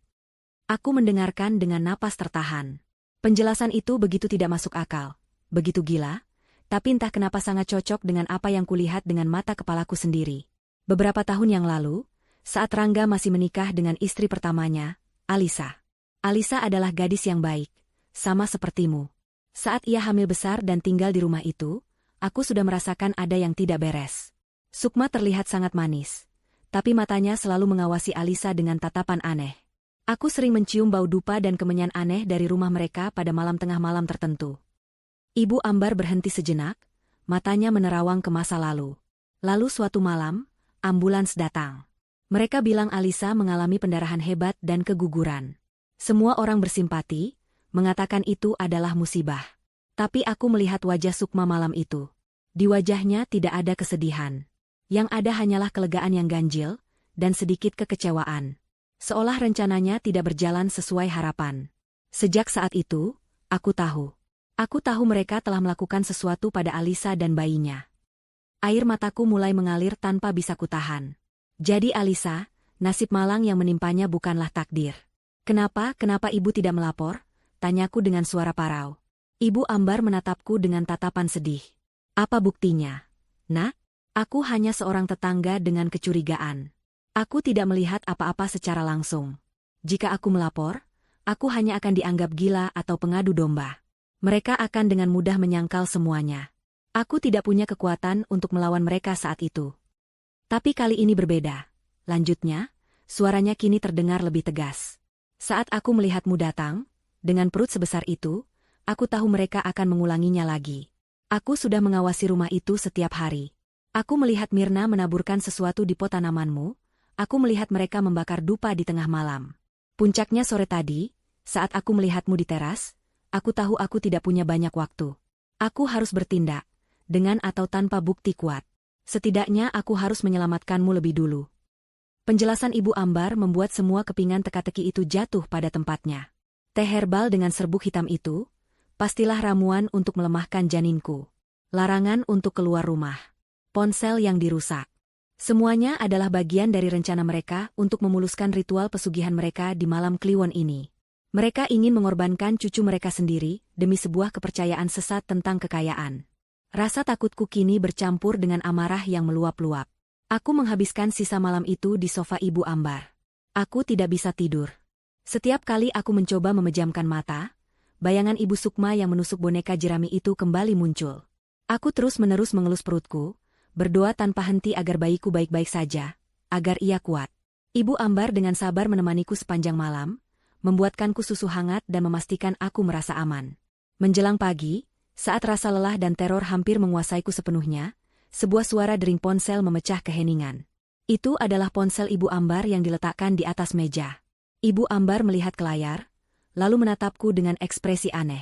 Aku mendengarkan dengan napas tertahan. Penjelasan itu begitu tidak masuk akal, begitu gila, tapi entah kenapa sangat cocok dengan apa yang kulihat dengan mata kepalaku sendiri. Beberapa tahun yang lalu, saat Rangga masih menikah dengan istri pertamanya, Alisa. Alisa adalah gadis yang baik, sama sepertimu. Saat ia hamil besar dan tinggal di rumah itu, aku sudah merasakan ada yang tidak beres. Sukma terlihat sangat manis, tapi matanya selalu mengawasi Alisa dengan tatapan aneh. Aku sering mencium bau dupa dan kemenyan aneh dari rumah mereka pada malam tengah malam tertentu. Ibu Ambar berhenti sejenak, matanya menerawang ke masa lalu. Lalu suatu malam, ambulans datang. Mereka bilang Alisa mengalami pendarahan hebat dan keguguran. Semua orang bersimpati, mengatakan itu adalah musibah. Tapi aku melihat wajah Sukma malam itu. Di wajahnya tidak ada kesedihan. Yang ada hanyalah kelegaan yang ganjil, dan sedikit kekecewaan. Seolah rencananya tidak berjalan sesuai harapan. Sejak saat itu, aku tahu. Aku tahu mereka telah melakukan sesuatu pada Alisa dan bayinya. Air mataku mulai mengalir tanpa bisa kutahan. Jadi Alisa, nasib malang yang menimpanya bukanlah takdir. Kenapa ibu tidak melapor? Tanyaku dengan suara parau. Ibu Ambar menatapku dengan tatapan sedih. Apa buktinya? Nak, aku hanya seorang tetangga dengan kecurigaan. Aku tidak melihat apa-apa secara langsung. Jika aku melapor, aku hanya akan dianggap gila atau pengadu domba. Mereka akan dengan mudah menyangkal semuanya. Aku tidak punya kekuatan untuk melawan mereka saat itu. Tapi kali ini berbeda. Lanjutnya, suaranya kini terdengar lebih tegas. Saat aku melihatmu datang, dengan perut sebesar itu, aku tahu mereka akan mengulanginya lagi. Aku sudah mengawasi rumah itu setiap hari. Aku melihat Mirna menaburkan sesuatu di pot tanamanmu, aku melihat mereka membakar dupa di tengah malam. Puncaknya sore tadi, saat aku melihatmu di teras, aku tahu aku tidak punya banyak waktu. Aku harus bertindak, dengan atau tanpa bukti kuat. Setidaknya aku harus menyelamatkanmu lebih dulu. Penjelasan Ibu Ambar membuat semua kepingan teka-teki itu jatuh pada tempatnya. Teh herbal dengan serbuk hitam itu, Pastilah ramuan untuk melemahkan janinku. Larangan untuk keluar rumah. Ponsel yang dirusak. Semuanya adalah bagian dari rencana mereka untuk memuluskan ritual pesugihan mereka di malam Kliwon ini. Mereka ingin mengorbankan cucu mereka sendiri demi sebuah kepercayaan sesat tentang kekayaan. Rasa takutku kini bercampur dengan amarah yang meluap-luap. Aku menghabiskan sisa malam itu di sofa Ibu Ambar. Aku tidak bisa tidur. Setiap kali aku mencoba memejamkan mata, bayangan Ibu Sukma yang menusuk boneka jerami itu kembali muncul. Aku terus-menerus mengelus perutku, berdoa tanpa henti agar bayiku baik-baik saja, agar ia kuat. Ibu Ambar dengan sabar menemaniku sepanjang malam, membuatkanku susu hangat dan memastikan aku merasa aman. Menjelang pagi, saat rasa lelah dan teror hampir menguasaiku sepenuhnya, sebuah suara dering ponsel memecah keheningan. Itu adalah ponsel Ibu Ambar yang diletakkan di atas meja. Ibu Ambar melihat ke layar, lalu menatapku dengan ekspresi aneh.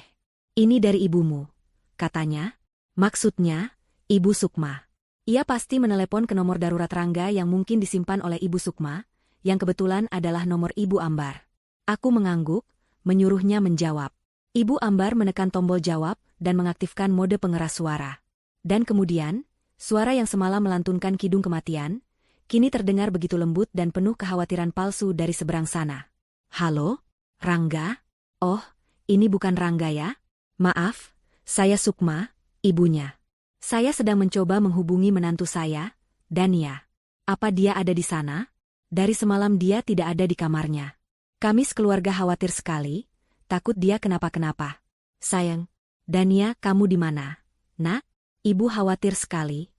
"Ini dari ibumu," katanya. "Maksudnya, Ibu Sukma." Ia pasti menelepon ke nomor darurat Rangga yang mungkin disimpan oleh Ibu Sukma, yang kebetulan adalah nomor Ibu Ambar. Aku mengangguk, menyuruhnya menjawab. Ibu Ambar menekan tombol jawab dan mengaktifkan mode pengeras suara. Dan kemudian, suara yang semalam melantunkan kidung kematian, kini terdengar begitu lembut dan penuh kekhawatiran palsu dari seberang sana. "Halo, Rangga? Oh, ini bukan Rangga ya? Maaf, saya Sukma, ibunya. Saya sedang mencoba menghubungi menantu saya, Dania. Apa dia ada di sana? Dari semalam dia tidak ada di kamarnya. Kami sekeluarga khawatir sekali, takut dia kenapa-kenapa. Sayang, Dania, kamu di mana? Nak, ibu khawatir sekali."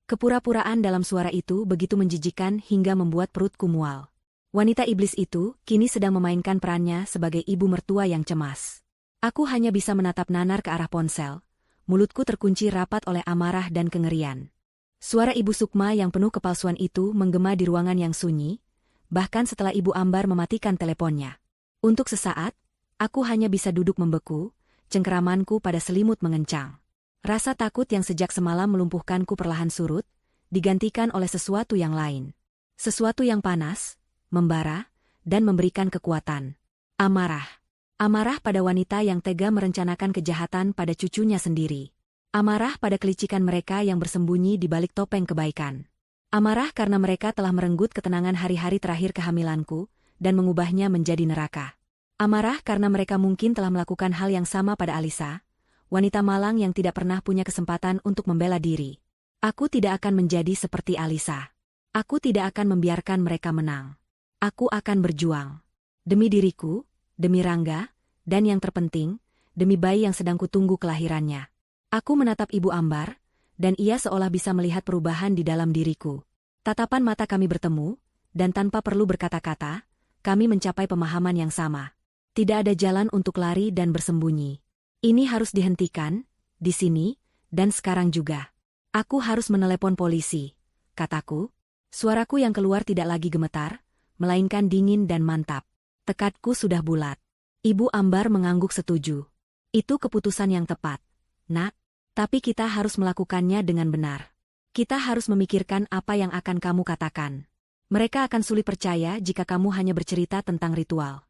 Kepura-puraan dalam suara itu begitu menjijikan hingga membuat perutku mual. Wanita iblis itu kini sedang memainkan perannya sebagai ibu mertua yang cemas. Aku hanya bisa menatap nanar ke arah ponsel. Mulutku terkunci rapat oleh amarah dan kengerian. Suara Ibu Sukma yang penuh kepalsuan itu menggema di ruangan yang sunyi, bahkan setelah Ibu Ambar mematikan teleponnya. Untuk sesaat, aku hanya bisa duduk membeku, cengkeramanku pada selimut mengencang. Rasa takut yang sejak semalam melumpuhkanku perlahan surut, digantikan oleh sesuatu yang lain. Sesuatu yang panas, membara, dan memberikan kekuatan. Amarah. Amarah pada wanita yang tega merencanakan kejahatan pada cucunya sendiri. Amarah pada kelicikan mereka yang bersembunyi di balik topeng kebaikan. Amarah karena mereka telah merenggut ketenangan hari-hari terakhir kehamilanku dan mengubahnya menjadi neraka. Amarah karena mereka mungkin telah melakukan hal yang sama pada Alisa, wanita malang yang tidak pernah punya kesempatan untuk membela diri. Aku tidak akan menjadi seperti Alisa. Aku tidak akan membiarkan mereka menang. Aku akan berjuang. Demi diriku, demi Rangga, dan yang terpenting, demi bayi yang sedang kutunggu kelahirannya. Aku menatap Ibu Ambar, dan ia seolah bisa melihat perubahan di dalam diriku. Tatapan mata kami bertemu, dan tanpa perlu berkata-kata, kami mencapai pemahaman yang sama. Tidak ada jalan untuk lari dan bersembunyi. Ini harus dihentikan, di sini, dan sekarang juga. Aku harus menelepon polisi, kataku. Suaraku yang keluar tidak lagi gemetar, melainkan dingin dan mantap. Tekadku sudah bulat. Ibu Ambar mengangguk setuju. Itu keputusan yang tepat, Nak. Tapi kita harus melakukannya dengan benar. Kita harus memikirkan apa yang akan kamu katakan. Mereka akan sulit percaya jika kamu hanya bercerita tentang ritual.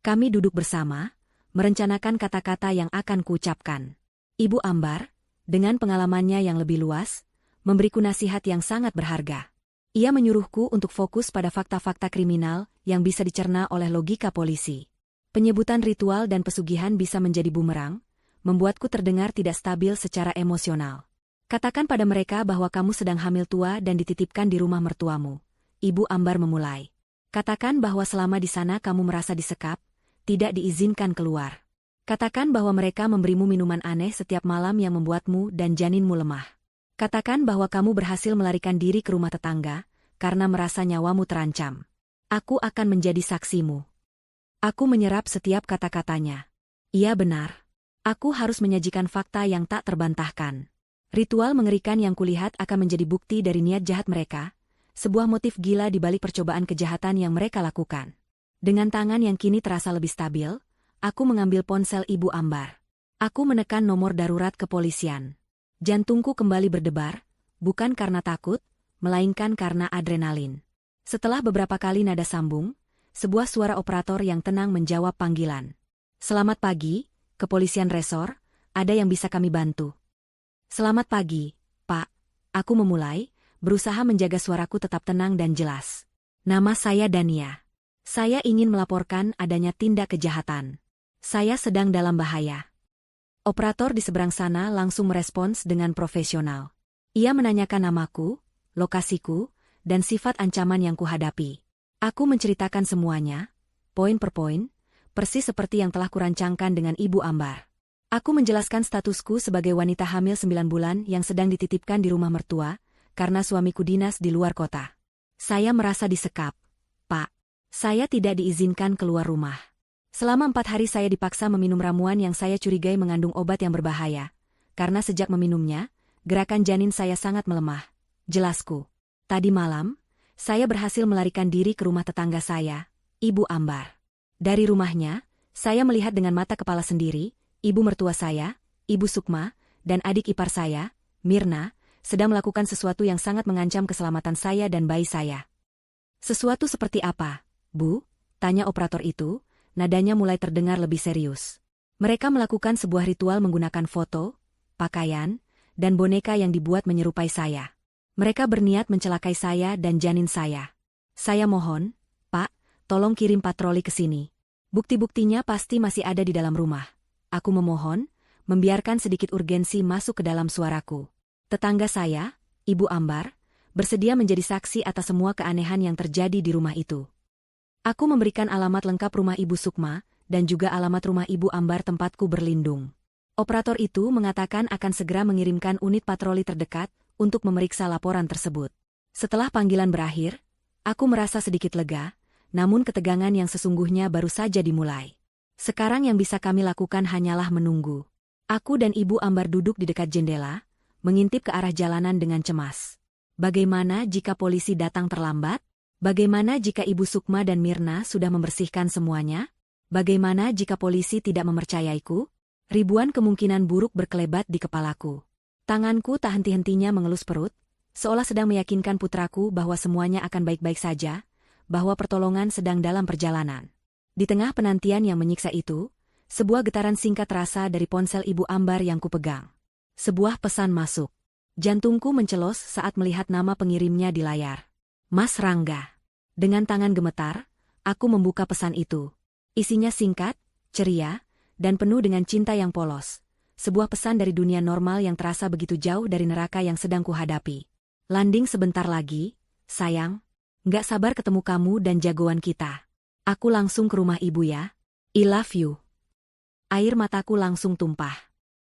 Kami duduk bersama, merencanakan kata-kata yang akan kuucapkan. Ibu Ambar, dengan pengalamannya yang lebih luas, memberiku nasihat yang sangat berharga. Ia menyuruhku untuk fokus pada fakta-fakta kriminal yang bisa dicerna oleh logika polisi. Penyebutan ritual dan pesugihan bisa menjadi bumerang, membuatku terdengar tidak stabil secara emosional. Katakan pada mereka bahwa kamu sedang hamil tua dan dititipkan di rumah mertuamu. Ibu Ambar memulai. Katakan bahwa selama di sana kamu merasa disekap, tidak diizinkan keluar. Katakan bahwa mereka memberimu minuman aneh setiap malam yang membuatmu dan janinmu lemah. Katakan bahwa kamu berhasil melarikan diri ke rumah tetangga, karena merasa nyawamu terancam. Aku akan menjadi saksimu. Aku menyerap setiap kata-katanya. Iya benar. Aku harus menyajikan fakta yang tak terbantahkan. Ritual mengerikan yang kulihat akan menjadi bukti dari niat jahat mereka, sebuah motif gila di balik percobaan kejahatan yang mereka lakukan. Dengan tangan yang kini terasa lebih stabil, aku mengambil ponsel Ibu Ambar. Aku menekan nomor darurat kepolisian. Jantungku kembali berdebar, bukan karena takut, melainkan karena adrenalin. Setelah beberapa kali nada sambung, sebuah suara operator yang tenang menjawab panggilan. "Selamat pagi, kepolisian resor, ada yang bisa kami bantu? Selamat pagi, Pak. Aku memulai, berusaha menjaga suaraku tetap tenang dan jelas. Nama saya Dania. Saya ingin melaporkan adanya tindak kejahatan. Saya sedang dalam bahaya. Operator di seberang sana langsung merespons dengan profesional. Ia menanyakan namaku, lokasiku, dan sifat ancaman yang kuhadapi. Aku menceritakan semuanya, poin per poin, persis seperti yang telah kurancangkan dengan Ibu Ambar. Aku menjelaskan statusku sebagai wanita hamil 9 bulan yang sedang dititipkan di rumah mertua, karena suamiku dinas di luar kota. Saya merasa disekap. Pak, saya tidak diizinkan keluar rumah. Selama 4 hari saya dipaksa meminum ramuan yang saya curigai mengandung obat yang berbahaya. Karena sejak meminumnya, gerakan janin saya sangat melemah. Jelasku. Tadi malam, saya berhasil melarikan diri ke rumah tetangga saya, Ibu Ambar. Dari rumahnya, saya melihat dengan mata kepala sendiri, ibu mertua saya, Ibu Sukma, dan adik ipar saya, Mirna, sedang melakukan sesuatu yang sangat mengancam keselamatan saya dan bayi saya. Sesuatu seperti apa, Bu? Tanya operator itu, nadanya mulai terdengar lebih serius. Mereka melakukan sebuah ritual menggunakan foto, pakaian, dan boneka yang dibuat menyerupai saya. Mereka berniat mencelakai saya dan janin saya. Saya mohon, Pak, tolong kirim patroli ke sini. Bukti-buktinya pasti masih ada di dalam rumah. Aku memohon, membiarkan sedikit urgensi masuk ke dalam suaraku. Tetangga saya, Ibu Ambar, bersedia menjadi saksi atas semua keanehan yang terjadi di rumah itu. Aku memberikan alamat lengkap rumah Ibu Sukma, dan juga alamat rumah Ibu Ambar tempatku berlindung. Operator itu mengatakan akan segera mengirimkan unit patroli terdekat untuk memeriksa laporan tersebut. Setelah panggilan berakhir, aku merasa sedikit lega, namun ketegangan yang sesungguhnya baru saja dimulai. Sekarang yang bisa kami lakukan hanyalah menunggu. Aku dan Ibu Ambar duduk di dekat jendela, mengintip ke arah jalanan dengan cemas. Bagaimana jika polisi datang terlambat? Bagaimana jika Ibu Sukma dan Mirna sudah membersihkan semuanya? Bagaimana jika polisi tidak mempercayaiku? Ribuan kemungkinan buruk berkelebat di kepalaku. Tanganku tak henti-hentinya mengelus perut, seolah sedang meyakinkan putraku bahwa semuanya akan baik-baik saja, bahwa pertolongan sedang dalam perjalanan. Di tengah penantian yang menyiksa itu, sebuah getaran singkat terasa dari ponsel Ibu Ambar yang kupegang. Sebuah pesan masuk. Jantungku mencelos saat melihat nama pengirimnya di layar. Mas Rangga. Dengan tangan gemetar, aku membuka pesan itu. Isinya singkat, ceria, dan penuh dengan cinta yang polos. Sebuah pesan dari dunia normal yang terasa begitu jauh dari neraka yang sedang kuhadapi. Landing sebentar lagi, sayang. Nggak sabar ketemu kamu dan jagoan kita. Aku langsung ke rumah ibu ya. I love you. Air mataku langsung tumpah.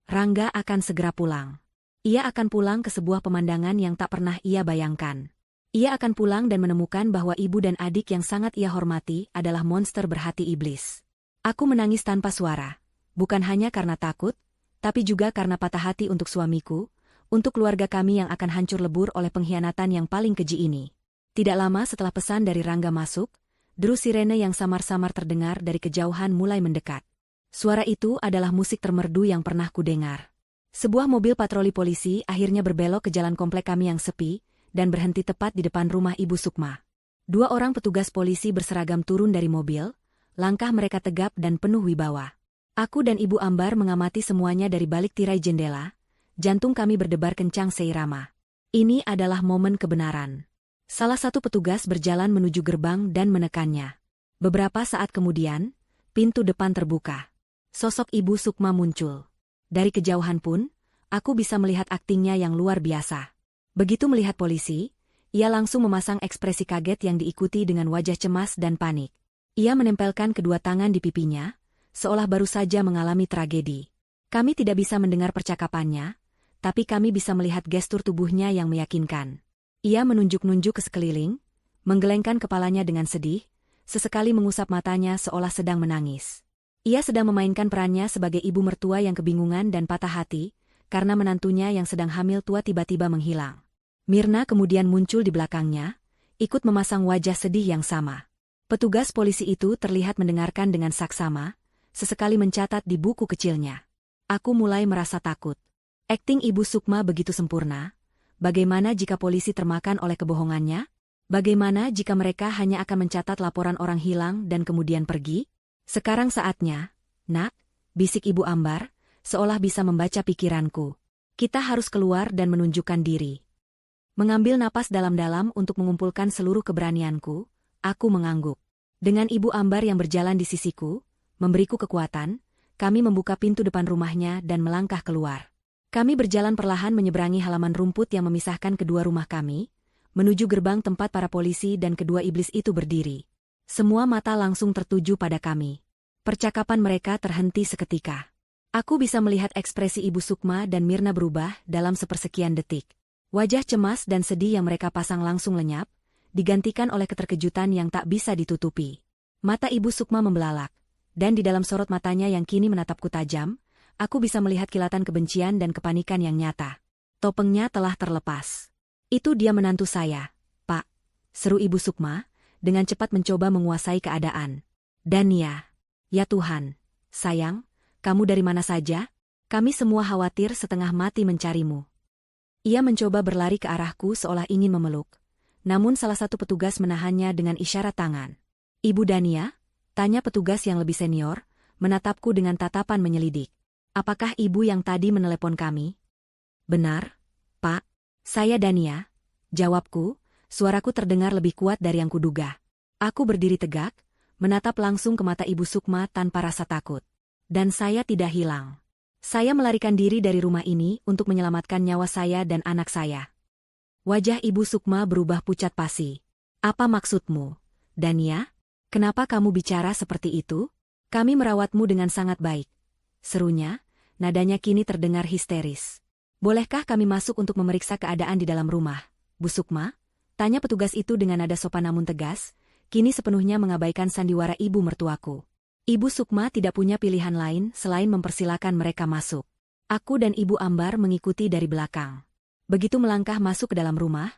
Rangga akan segera pulang. Ia akan pulang ke sebuah pemandangan yang tak pernah ia bayangkan. Ia akan pulang dan menemukan bahwa ibu dan adik yang sangat ia hormati adalah monster berhati iblis. Aku menangis tanpa suara. Bukan hanya karena takut, tapi juga karena patah hati untuk suamiku, untuk keluarga kami yang akan hancur lebur oleh pengkhianatan yang paling keji ini. Tidak lama setelah pesan dari Rangga masuk, deru sirene yang samar-samar terdengar dari kejauhan mulai mendekat. Suara itu adalah musik termerdu yang pernah kudengar. Sebuah mobil patroli polisi akhirnya berbelok ke jalan komplek kami yang sepi, dan berhenti tepat di depan rumah Ibu Sukma. 2 orang petugas polisi berseragam turun dari mobil, langkah mereka tegap dan penuh wibawa. Aku dan Ibu Ambar mengamati semuanya dari balik tirai jendela, jantung kami berdebar kencang seirama. Ini adalah momen kebenaran. Salah satu petugas berjalan menuju gerbang dan menekannya. Beberapa saat kemudian, pintu depan terbuka. Sosok Ibu Sukma muncul. Dari kejauhan pun, aku bisa melihat aktingnya yang luar biasa. Begitu melihat polisi, ia langsung memasang ekspresi kaget yang diikuti dengan wajah cemas dan panik. Ia menempelkan kedua tangan di pipinya, seolah baru saja mengalami tragedi. Kami tidak bisa mendengar percakapannya, tapi kami bisa melihat gestur tubuhnya yang meyakinkan. Ia menunjuk-nunjuk ke sekeliling, menggelengkan kepalanya dengan sedih, sesekali mengusap matanya seolah sedang menangis. Ia sedang memainkan perannya sebagai ibu mertua yang kebingungan dan patah hati, karena menantunya yang sedang hamil tua tiba-tiba menghilang. Mirna kemudian muncul di belakangnya, ikut memasang wajah sedih yang sama. Petugas polisi itu terlihat mendengarkan dengan saksama, sesekali mencatat di buku kecilnya. Aku mulai merasa takut. Akting Ibu Sukma begitu sempurna. Bagaimana jika polisi termakan oleh kebohongannya? Bagaimana jika mereka hanya akan mencatat laporan orang hilang dan kemudian pergi? Sekarang saatnya, Nak, bisik Ibu Ambar, seolah bisa membaca pikiranku. Kita harus keluar dan menunjukkan diri. Mengambil napas dalam-dalam untuk mengumpulkan seluruh keberanianku, aku mengangguk. Dengan Ibu Ambar yang berjalan di sisiku, memberiku kekuatan, kami membuka pintu depan rumahnya dan melangkah keluar. Kami berjalan perlahan menyeberangi halaman rumput yang memisahkan kedua rumah kami, menuju gerbang tempat para polisi dan kedua iblis itu berdiri. Semua mata langsung tertuju pada kami. Percakapan mereka terhenti seketika. Aku bisa melihat ekspresi Ibu Sukma dan Mirna berubah dalam sepersekian detik. Wajah cemas dan sedih yang mereka pasang langsung lenyap, digantikan oleh keterkejutan yang tak bisa ditutupi. Mata Ibu Sukma membelalak, dan di dalam sorot matanya yang kini menatapku tajam, aku bisa melihat kilatan kebencian dan kepanikan yang nyata. Topengnya telah terlepas. Itu dia menantu saya, Pak, seru Ibu Sukma, dengan cepat mencoba menguasai keadaan. Dania, ya Tuhan, sayang, kamu dari mana saja? Kami semua khawatir setengah mati mencarimu. Ia mencoba berlari ke arahku seolah ingin memeluk. Namun salah satu petugas menahannya dengan isyarat tangan. Ibu Dania? Tanya petugas yang lebih senior, menatapku dengan tatapan menyelidik. Apakah ibu yang tadi menelepon kami? Benar, Pak. Saya Dania. Jawabku, suaraku terdengar lebih kuat dari yang kuduga. Aku berdiri tegak, menatap langsung ke mata Ibu Sukma tanpa rasa takut. Dan saya tidak hilang. Saya melarikan diri dari rumah ini untuk menyelamatkan nyawa saya dan anak saya. Wajah Ibu Sukma berubah pucat pasi. Apa maksudmu, Dania? Kenapa kamu bicara seperti itu? Kami merawatmu dengan sangat baik. Serunya, nadanya kini terdengar histeris. Bolehkah kami masuk untuk memeriksa keadaan di dalam rumah, Bu Sukma? Tanya petugas itu dengan nada sopan namun tegas, kini sepenuhnya mengabaikan sandiwara ibu mertuaku. Ibu Sukma tidak punya pilihan lain selain mempersilakan mereka masuk. Aku dan Ibu Ambar mengikuti dari belakang. Begitu melangkah masuk ke dalam rumah,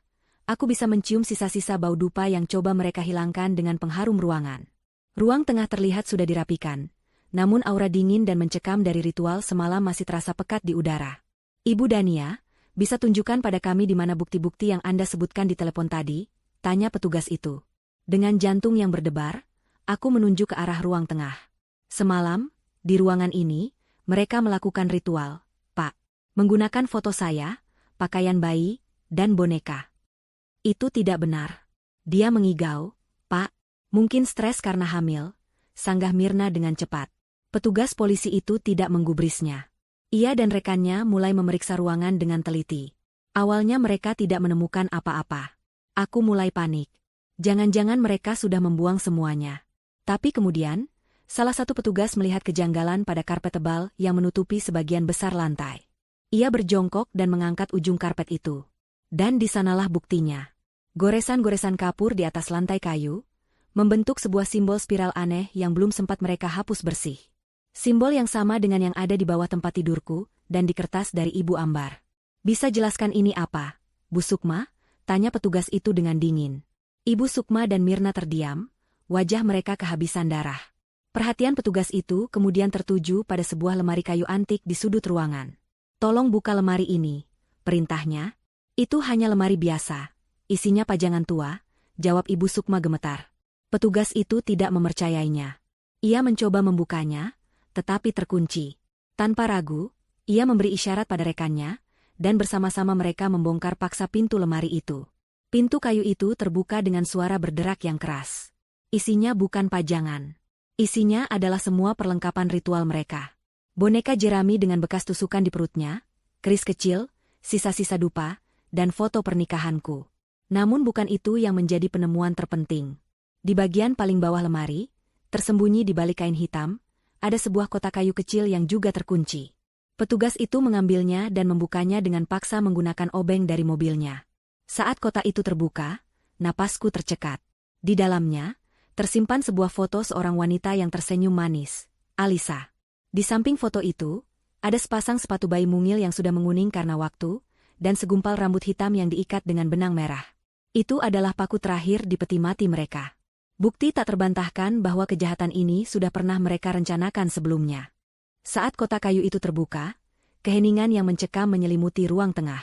aku bisa mencium sisa-sisa bau dupa yang coba mereka hilangkan dengan pengharum ruangan. Ruang tengah terlihat sudah dirapikan, namun aura dingin dan mencekam dari ritual semalam masih terasa pekat di udara. Ibu Dania, bisa tunjukkan pada kami di mana bukti-bukti yang Anda sebutkan di telepon tadi? Tanya petugas itu. Dengan jantung yang berdebar, aku menunjuk ke arah ruang tengah. Semalam, di ruangan ini, mereka melakukan ritual, Pak. Menggunakan foto saya, pakaian bayi, dan boneka. Itu tidak benar. Dia mengigau, Pak. Mungkin stres karena hamil, sanggah Mirna dengan cepat. Petugas polisi itu tidak menggubrisnya. Ia dan rekannya mulai memeriksa ruangan dengan teliti. Awalnya mereka tidak menemukan apa-apa. Aku mulai panik. Jangan-jangan mereka sudah membuang semuanya. Tapi kemudian, salah satu petugas melihat kejanggalan pada karpet tebal yang menutupi sebagian besar lantai. Ia berjongkok dan mengangkat ujung karpet itu. Dan di sanalah buktinya. Goresan-goresan kapur di atas lantai kayu, membentuk sebuah simbol spiral aneh yang belum sempat mereka hapus bersih. Simbol yang sama dengan yang ada di bawah tempat tidurku, dan di kertas dari Ibu Ambar. Bisa jelaskan ini apa, Bu Sukma? Tanya petugas itu dengan dingin. Ibu Sukma dan Mirna terdiam, wajah mereka kehabisan darah. Perhatian petugas itu kemudian tertuju pada sebuah lemari kayu antik di sudut ruangan. Tolong buka lemari ini, perintahnya. Itu hanya lemari biasa, isinya pajangan tua, jawab Ibu Sukma gemetar. Petugas itu tidak mempercayainya. Ia mencoba membukanya, tetapi terkunci. Tanpa ragu, ia memberi isyarat pada rekannya, dan bersama-sama mereka membongkar paksa pintu lemari itu. Pintu kayu itu terbuka dengan suara berderak yang keras. Isinya bukan pajangan. Isinya adalah semua perlengkapan ritual mereka. Boneka jerami dengan bekas tusukan di perutnya, keris kecil, sisa-sisa dupa, dan foto pernikahanku. Namun bukan itu yang menjadi penemuan terpenting. Di bagian paling bawah lemari, tersembunyi di balik kain hitam, ada sebuah kotak kayu kecil yang juga terkunci. Petugas itu mengambilnya dan membukanya dengan paksa menggunakan obeng dari mobilnya. Saat kotak itu terbuka, napasku tercekat. Di dalamnya, tersimpan sebuah foto seorang wanita yang tersenyum manis, Alisa. Di samping foto itu, ada sepasang sepatu bayi mungil yang sudah menguning karena waktu, dan segumpal rambut hitam yang diikat dengan benang merah. Itu adalah paku terakhir di peti mati mereka. Bukti tak terbantahkan bahwa kejahatan ini sudah pernah mereka rencanakan sebelumnya. Saat kotak kayu itu terbuka, keheningan yang mencekam menyelimuti ruang tengah.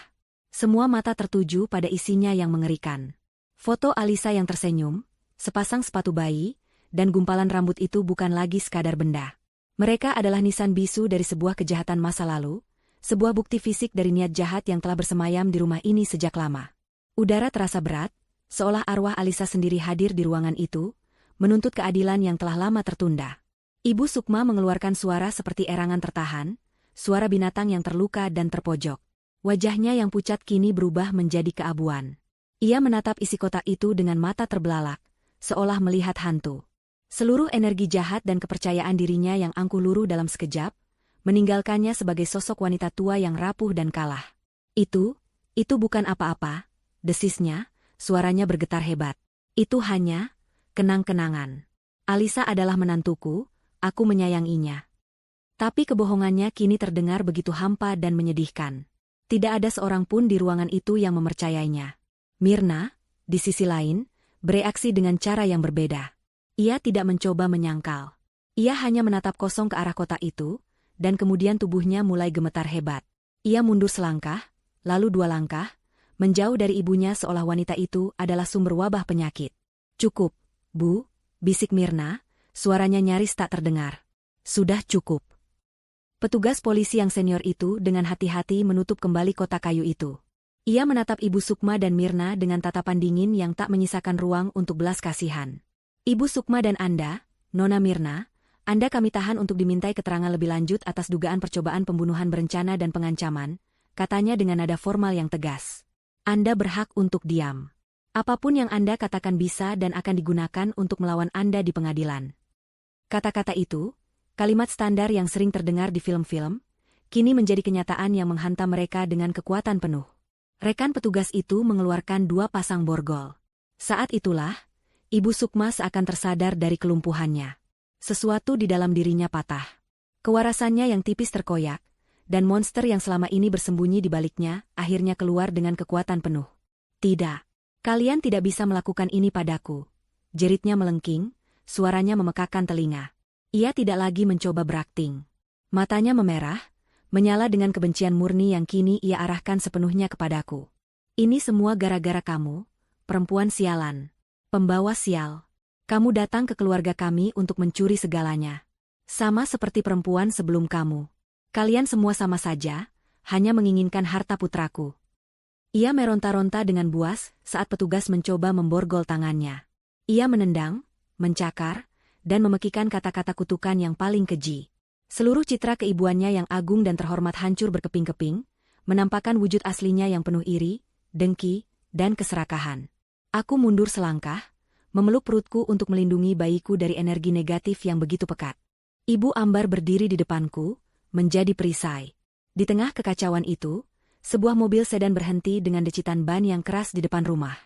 Semua mata tertuju pada isinya yang mengerikan. Foto Alisa yang tersenyum, sepasang sepatu bayi, dan gumpalan rambut itu bukan lagi sekadar benda. Mereka adalah nisan bisu dari sebuah kejahatan masa lalu, sebuah bukti fisik dari niat jahat yang telah bersemayam di rumah ini sejak lama. Udara terasa berat, seolah arwah Alisa sendiri hadir di ruangan itu, menuntut keadilan yang telah lama tertunda. Ibu Sukma mengeluarkan suara seperti erangan tertahan, suara binatang yang terluka dan terpojok. Wajahnya yang pucat kini berubah menjadi keabuan. Ia menatap isi kotak itu dengan mata terbelalak, seolah melihat hantu. Seluruh energi jahat dan kepercayaan dirinya yang angkuh luruh dalam sekejap, meninggalkannya sebagai sosok wanita tua yang rapuh dan kalah. Itu bukan apa-apa, desisnya, suaranya bergetar hebat. Itu hanya kenang-kenangan. Alisa adalah menantuku, aku menyayanginya. Tapi kebohongannya kini terdengar begitu hampa dan menyedihkan. Tidak ada seorang pun di ruangan itu yang mempercayainya. Mirna, di sisi lain, bereaksi dengan cara yang berbeda. Ia tidak mencoba menyangkal. Ia hanya menatap kosong ke arah kotak itu, dan kemudian tubuhnya mulai gemetar hebat. Ia mundur selangkah, lalu 2 langkah, menjauh dari ibunya seolah wanita itu adalah sumber wabah penyakit. "Cukup, Bu," bisik Mirna, suaranya nyaris tak terdengar. "Sudah cukup." Petugas polisi yang senior itu dengan hati-hati menutup kembali kotak kayu itu. Ia menatap Ibu Sukma dan Mirna dengan tatapan dingin yang tak menyisakan ruang untuk belas kasihan. "Ibu Sukma dan Anda, Nona Mirna, Anda kami tahan untuk dimintai keterangan lebih lanjut atas dugaan percobaan pembunuhan berencana dan pengancaman," katanya dengan nada formal yang tegas. "Anda berhak untuk diam. Apapun yang Anda katakan bisa dan akan digunakan untuk melawan Anda di pengadilan." Kata-kata itu, kalimat standar yang sering terdengar di film-film, kini menjadi kenyataan yang menghantam mereka dengan kekuatan penuh. Rekan petugas itu mengeluarkan 2 pasang borgol. Saat itulah, Ibu Sukma seakan tersadar dari kelumpuhannya. Sesuatu di dalam dirinya patah. Kewarasannya yang tipis terkoyak, dan monster yang selama ini bersembunyi di baliknya akhirnya keluar dengan kekuatan penuh. "Tidak. Kalian tidak bisa melakukan ini padaku," jeritnya melengking, suaranya memekakkan telinga. Ia tidak lagi mencoba berakting. Matanya memerah, menyala dengan kebencian murni yang kini ia arahkan sepenuhnya kepadaku. "Ini semua gara-gara kamu, perempuan sialan. Pembawa sial. Kamu datang ke keluarga kami untuk mencuri segalanya. Sama seperti perempuan sebelum kamu. Kalian semua sama saja, hanya menginginkan harta putraku." Ia meronta-ronta dengan buas saat petugas mencoba memborgol tangannya. Ia menendang, mencakar, dan memekikan kata-kata kutukan yang paling keji. Seluruh citra keibuannya yang agung dan terhormat hancur berkeping-keping, menampakkan wujud aslinya yang penuh iri, dengki, dan keserakahan. Aku mundur selangkah, memeluk perutku untuk melindungi bayiku dari energi negatif yang begitu pekat. Ibu Ambar berdiri di depanku, menjadi perisai. Di tengah kekacauan itu, sebuah mobil sedan berhenti dengan decitan ban yang keras di depan rumah.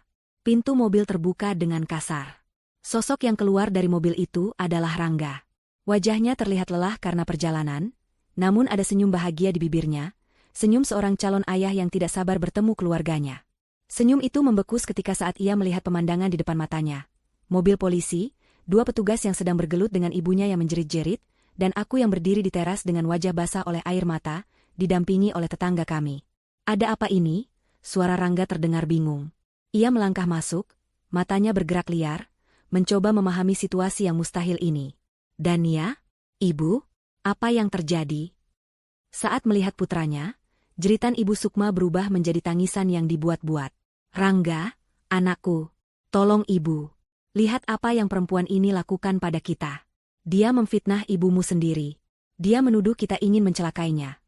Pintu mobil terbuka dengan kasar. Sosok yang keluar dari mobil itu adalah Rangga. Wajahnya terlihat lelah karena perjalanan, namun ada senyum bahagia di bibirnya, senyum seorang calon ayah yang tidak sabar bertemu keluarganya. Senyum itu membekus ketika saat ia melihat pemandangan di depan matanya. Mobil polisi, 2 petugas yang sedang bergelut dengan ibunya yang menjerit-jerit, dan aku yang berdiri di teras dengan wajah basah oleh air mata, didampingi oleh tetangga kami. "Ada apa ini?" Suara Rangga terdengar bingung. Ia melangkah masuk, matanya bergerak liar, mencoba memahami situasi yang mustahil ini. "Dania? Ibu? Apa yang terjadi?" Saat melihat putranya, jeritan Ibu Sukma berubah menjadi tangisan yang dibuat-buat. "Rangga, anakku, tolong Ibu. Lihat apa yang perempuan ini lakukan pada kita. Dia memfitnah ibumu sendiri. Dia menuduh kita ingin mencelakainya."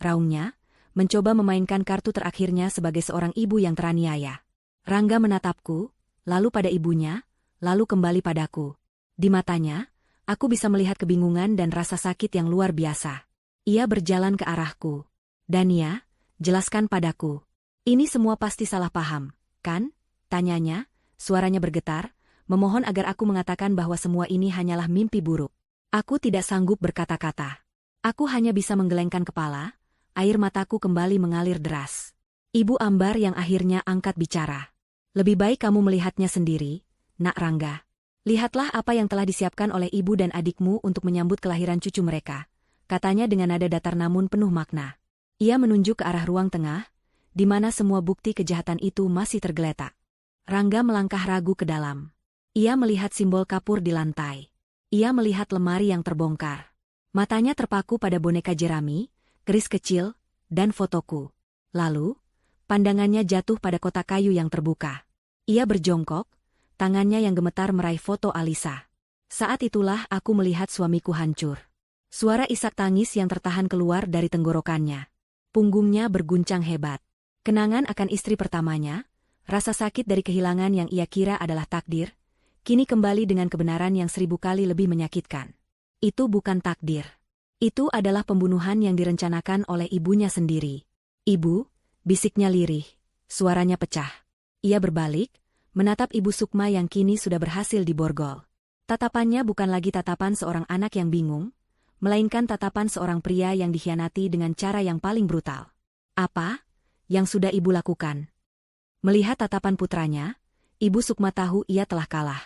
Raungnya, mencoba memainkan kartu terakhirnya sebagai seorang ibu yang teraniaya. Rangga menatapku, lalu pada ibunya, lalu kembali padaku. Di matanya, aku bisa melihat kebingungan dan rasa sakit yang luar biasa. Ia berjalan ke arahku. "Dania, jelaskan padaku. Ini semua pasti salah paham, kan?" tanyanya, suaranya bergetar, memohon agar aku mengatakan bahwa semua ini hanyalah mimpi buruk. Aku tidak sanggup berkata-kata. Aku hanya bisa menggelengkan kepala, air mataku kembali mengalir deras. Ibu Ambar yang akhirnya angkat bicara. "Lebih baik kamu melihatnya sendiri, Nak Rangga. Lihatlah apa yang telah disiapkan oleh ibu dan adikmu untuk menyambut kelahiran cucu mereka," katanya dengan nada datar namun penuh makna. Ia menunjuk ke arah ruang tengah, di mana semua bukti kejahatan itu masih tergeletak. Rangga melangkah ragu ke dalam. Ia melihat simbol kapur di lantai. Ia melihat lemari yang terbongkar. Matanya terpaku pada boneka jerami, keris kecil, dan fotoku. Lalu, pandangannya jatuh pada kotak kayu yang terbuka. Ia berjongkok, tangannya yang gemetar meraih foto Alisa. Saat itulah aku melihat suamiku hancur. Suara isak tangis yang tertahan keluar dari tenggorokannya. Punggungnya berguncang hebat. Kenangan akan istri pertamanya, rasa sakit dari kehilangan yang ia kira adalah takdir, kini kembali dengan kebenaran yang 1000 kali lebih menyakitkan. Itu bukan takdir. Itu adalah pembunuhan yang direncanakan oleh ibunya sendiri. Ibu, bisiknya lirih, suaranya pecah. Ia berbalik, menatap Ibu Sukma yang kini sudah berhasil diborgol. Tatapannya bukan lagi tatapan seorang anak yang bingung, melainkan tatapan seorang pria yang dikhianati dengan cara yang paling brutal. Apa yang sudah ibu lakukan? Melihat tatapan putranya, Ibu Sukma tahu ia telah kalah.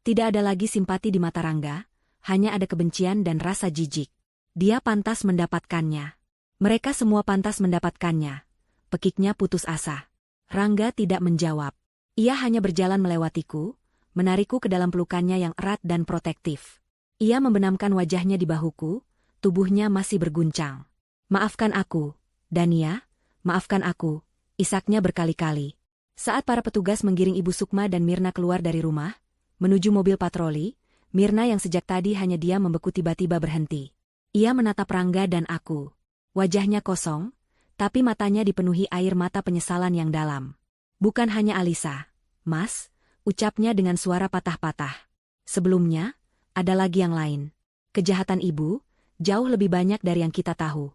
Tidak ada lagi simpati di mata Rangga, hanya ada kebencian dan rasa jijik. Dia pantas mendapatkannya. Mereka semua pantas mendapatkannya. Pekiknya putus asa. Rangga tidak menjawab. Ia hanya berjalan melewatiku, menarikku ke dalam pelukannya yang erat dan protektif. Ia membenamkan wajahnya di bahuku, tubuhnya masih berguncang. Maafkan aku, Dania, maafkan aku, isaknya berkali-kali. Saat para petugas menggiring Ibu Sukma dan Mirna keluar dari rumah, menuju mobil patroli, Mirna yang sejak tadi hanya diam membeku tiba-tiba berhenti. Ia menatap Rangga dan aku. Wajahnya kosong, tapi matanya dipenuhi air mata penyesalan yang dalam. Bukan hanya Alisa, Mas, ucapnya dengan suara patah-patah. Sebelumnya, ada lagi yang lain. Kejahatan ibu, jauh lebih banyak dari yang kita tahu.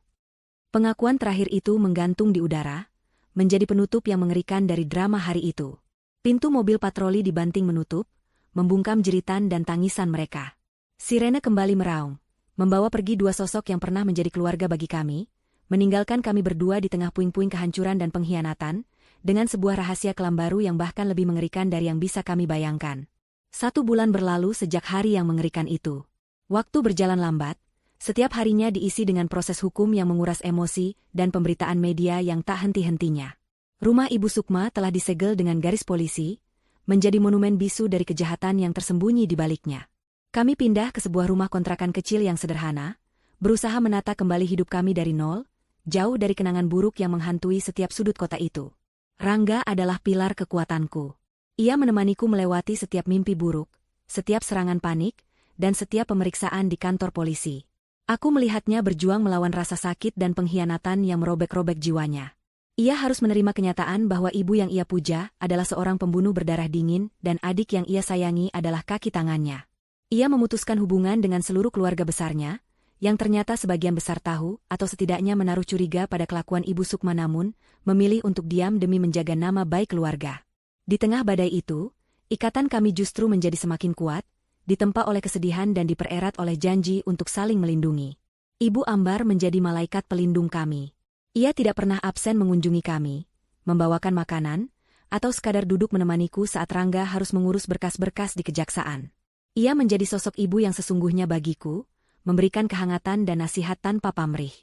Pengakuan terakhir itu menggantung di udara, menjadi penutup yang mengerikan dari drama hari itu. Pintu mobil patroli dibanting menutup, membungkam jeritan dan tangisan mereka. Sirene kembali meraung, membawa pergi 2 sosok yang pernah menjadi keluarga bagi kami, meninggalkan kami berdua di tengah puing-puing kehancuran dan pengkhianatan, dengan sebuah rahasia kelam baru yang bahkan lebih mengerikan dari yang bisa kami bayangkan. 1 bulan berlalu sejak hari yang mengerikan itu. Waktu berjalan lambat, setiap harinya diisi dengan proses hukum yang menguras emosi dan pemberitaan media yang tak henti-hentinya. Rumah Ibu Sukma telah disegel dengan garis polisi, menjadi monumen bisu dari kejahatan yang tersembunyi di baliknya. Kami pindah ke sebuah rumah kontrakan kecil yang sederhana, berusaha menata kembali hidup kami dari nol, jauh dari kenangan buruk yang menghantui setiap sudut kota itu. Rangga adalah pilar kekuatanku. Ia menemaniku melewati setiap mimpi buruk, setiap serangan panik, dan setiap pemeriksaan di kantor polisi. Aku melihatnya berjuang melawan rasa sakit dan pengkhianatan yang merobek-robek jiwanya. Ia harus menerima kenyataan bahwa ibu yang ia puja adalah seorang pembunuh berdarah dingin dan adik yang ia sayangi adalah kaki tangannya. Ia memutuskan hubungan dengan seluruh keluarga besarnya, yang ternyata sebagian besar tahu atau setidaknya menaruh curiga pada kelakuan Ibu Sukma namun, memilih untuk diam demi menjaga nama baik keluarga. Di tengah badai itu, ikatan kami justru menjadi semakin kuat, ditempa oleh kesedihan dan dipererat oleh janji untuk saling melindungi. Ibu Ambar menjadi malaikat pelindung kami. Ia tidak pernah absen mengunjungi kami, membawakan makanan, atau sekadar duduk menemaniku saat Rangga harus mengurus berkas-berkas di kejaksaan. Ia menjadi sosok ibu yang sesungguhnya bagiku, memberikan kehangatan dan nasihat tanpa pamrih.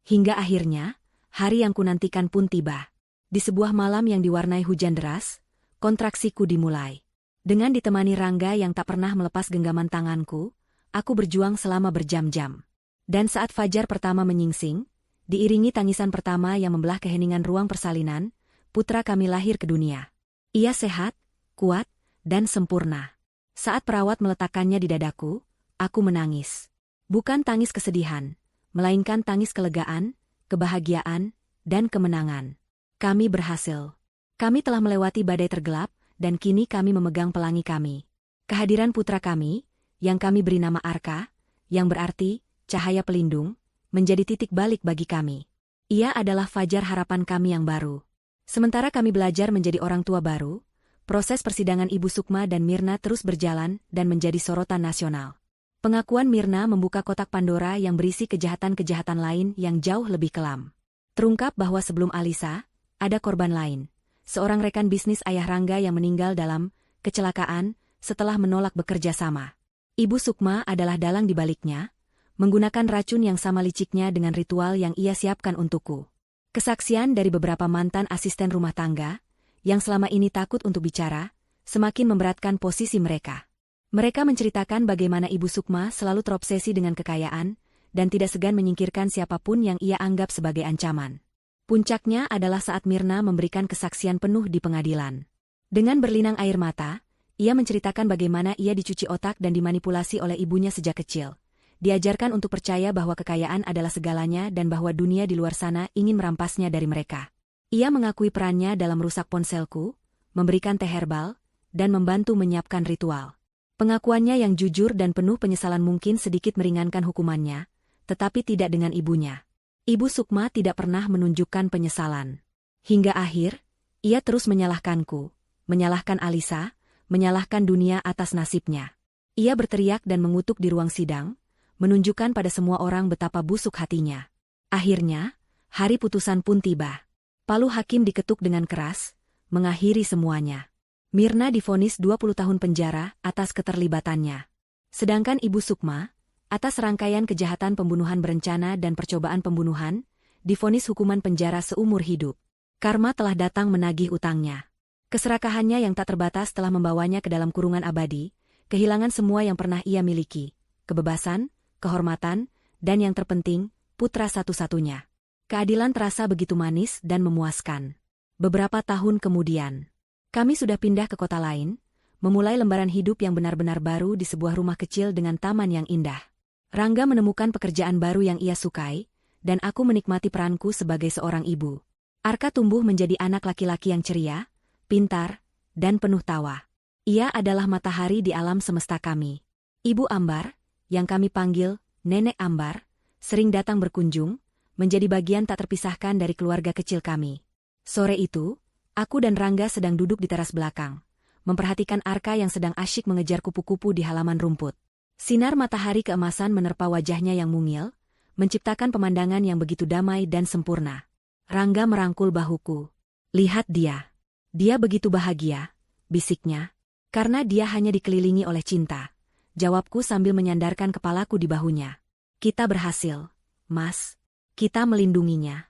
Hingga akhirnya, hari yang kunantikan pun tiba. Di sebuah malam yang diwarnai hujan deras, kontraksiku dimulai. Dengan ditemani Rangga yang tak pernah melepas genggaman tanganku, aku berjuang selama berjam-jam. Dan saat fajar pertama menyingsing, diiringi tangisan pertama yang membelah keheningan ruang persalinan, putra kami lahir ke dunia. Ia sehat, kuat, dan sempurna. Saat perawat meletakkannya di dadaku, aku menangis. Bukan tangis kesedihan, melainkan tangis kelegaan, kebahagiaan, dan kemenangan. Kami berhasil. Kami telah melewati badai tergelap, dan kini kami memegang pelangi kami. Kehadiran putra kami, yang kami beri nama Arka, yang berarti cahaya pelindung, menjadi titik balik bagi kami. Ia adalah fajar harapan kami yang baru. Sementara kami belajar menjadi orang tua baru, proses persidangan Ibu Sukma dan Mirna terus berjalan dan menjadi sorotan nasional. Pengakuan Mirna membuka kotak Pandora yang berisi kejahatan-kejahatan lain yang jauh lebih kelam. Terungkap bahwa sebelum Alisa, ada korban lain. Seorang rekan bisnis ayah Rangga yang meninggal dalam kecelakaan setelah menolak bekerja sama. Ibu Sukma adalah dalang di baliknya, menggunakan racun yang sama liciknya dengan ritual yang ia siapkan untukku. Kesaksian dari beberapa mantan asisten rumah tangga, yang selama ini takut untuk bicara, semakin memberatkan posisi mereka. Mereka menceritakan bagaimana Ibu Sukma selalu terobsesi dengan kekayaan, dan tidak segan menyingkirkan siapapun yang ia anggap sebagai ancaman. Puncaknya adalah saat Mirna memberikan kesaksian penuh di pengadilan. Dengan berlinang air mata, ia menceritakan bagaimana ia dicuci otak dan dimanipulasi oleh ibunya sejak kecil. Diajarkan untuk percaya bahwa kekayaan adalah segalanya dan bahwa dunia di luar sana ingin merampasnya dari mereka. Ia mengakui perannya dalam merusak ponselku, memberikan teh herbal, dan membantu menyiapkan ritual. Pengakuannya yang jujur dan penuh penyesalan mungkin sedikit meringankan hukumannya, tetapi tidak dengan ibunya. Ibu Sukma tidak pernah menunjukkan penyesalan. Hingga akhir, ia terus menyalahkanku, menyalahkan Alisa, menyalahkan dunia atas nasibnya. Ia berteriak dan mengutuk di ruang sidang, menunjukkan pada semua orang betapa busuk hatinya. Akhirnya, hari putusan pun tiba. Palu hakim diketuk dengan keras, mengakhiri semuanya. Mirna divonis 20 tahun penjara atas keterlibatannya. Sedangkan Ibu Sukma, atas rangkaian kejahatan pembunuhan berencana dan percobaan pembunuhan, divonis hukuman penjara seumur hidup. Karma telah datang menagih utangnya. Keserakahannya yang tak terbatas telah membawanya ke dalam kurungan abadi, kehilangan semua yang pernah ia miliki, kebebasan, kehormatan, dan yang terpenting, putra satu-satunya. Keadilan terasa begitu manis dan memuaskan. Beberapa tahun kemudian, kami sudah pindah ke kota lain, memulai lembaran hidup yang benar-benar baru di sebuah rumah kecil dengan taman yang indah. Rangga menemukan pekerjaan baru yang ia sukai, dan aku menikmati peranku sebagai seorang ibu. Arka tumbuh menjadi anak laki-laki yang ceria, pintar, dan penuh tawa. Ia adalah matahari di alam semesta kami. Ibu Ambar, yang kami panggil Nenek Ambar, sering datang berkunjung, menjadi bagian tak terpisahkan dari keluarga kecil kami. Sore itu, aku dan Rangga sedang duduk di teras belakang, memperhatikan Arka yang sedang asyik mengejar kupu-kupu di halaman rumput. Sinar matahari keemasan menerpa wajahnya yang mungil, menciptakan pemandangan yang begitu damai dan sempurna. Rangga merangkul bahuku. Lihat dia. Dia begitu bahagia, bisiknya. Karena dia hanya dikelilingi oleh cinta. Jawabku sambil menyandarkan kepalaku di bahunya. Kita berhasil, Mas. Kita melindunginya.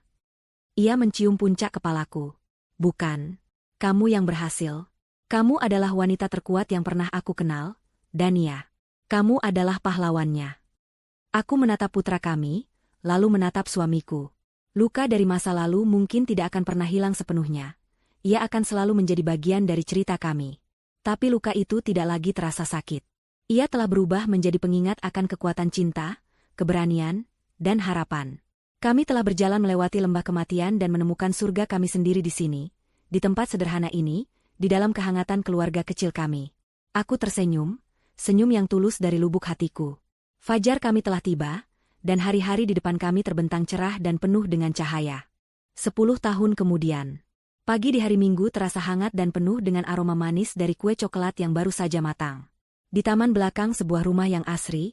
Ia mencium puncak kepalaku. Bukan. Kamu yang berhasil. Kamu adalah wanita terkuat yang pernah aku kenal, Dania. Kamu adalah pahlawannya. Aku menatap putra kami, lalu menatap suamiku. Luka dari masa lalu mungkin tidak akan pernah hilang sepenuhnya. Ia akan selalu menjadi bagian dari cerita kami. Tapi luka itu tidak lagi terasa sakit. Ia telah berubah menjadi pengingat akan kekuatan cinta, keberanian, dan harapan. Kami telah berjalan melewati lembah kematian dan menemukan surga kami sendiri di sini, di tempat sederhana ini, di dalam kehangatan keluarga kecil kami. Aku tersenyum, senyum yang tulus dari lubuk hatiku. Fajar kami telah tiba, dan hari-hari di depan kami terbentang cerah dan penuh dengan cahaya. 10 tahun kemudian. Pagi di hari Minggu terasa hangat dan penuh dengan aroma manis dari kue coklat yang baru saja matang. Di taman belakang sebuah rumah yang asri,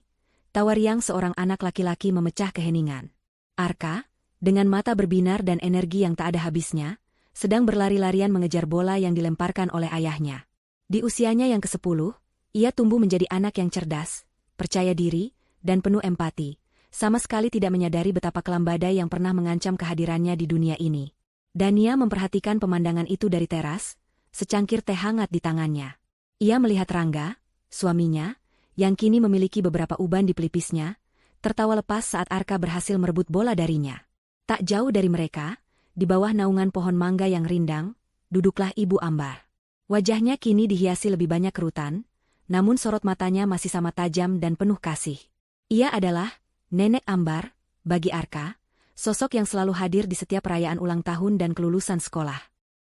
tawa riang seorang anak laki-laki memecah keheningan. Arka, dengan mata berbinar dan energi yang tak ada habisnya, sedang berlari-larian mengejar bola yang dilemparkan oleh ayahnya. Di usianya yang ke-10, ia tumbuh menjadi anak yang cerdas, percaya diri, dan penuh empati, sama sekali tidak menyadari betapa kelam badai yang pernah mengancam kehadirannya di dunia ini. Dania memperhatikan pemandangan itu dari teras, secangkir teh hangat di tangannya. Ia melihat Rangga, suaminya, yang kini memiliki beberapa uban di pelipisnya, tertawa lepas saat Arka berhasil merebut bola darinya. Tak jauh dari mereka, di bawah naungan pohon mangga yang rindang, duduklah Ibu Ambar. Wajahnya kini dihiasi lebih banyak kerutan, namun sorot matanya masih sama tajam dan penuh kasih. Ia adalah Nenek Ambar, bagi Arka, sosok yang selalu hadir di setiap perayaan ulang tahun dan kelulusan sekolah.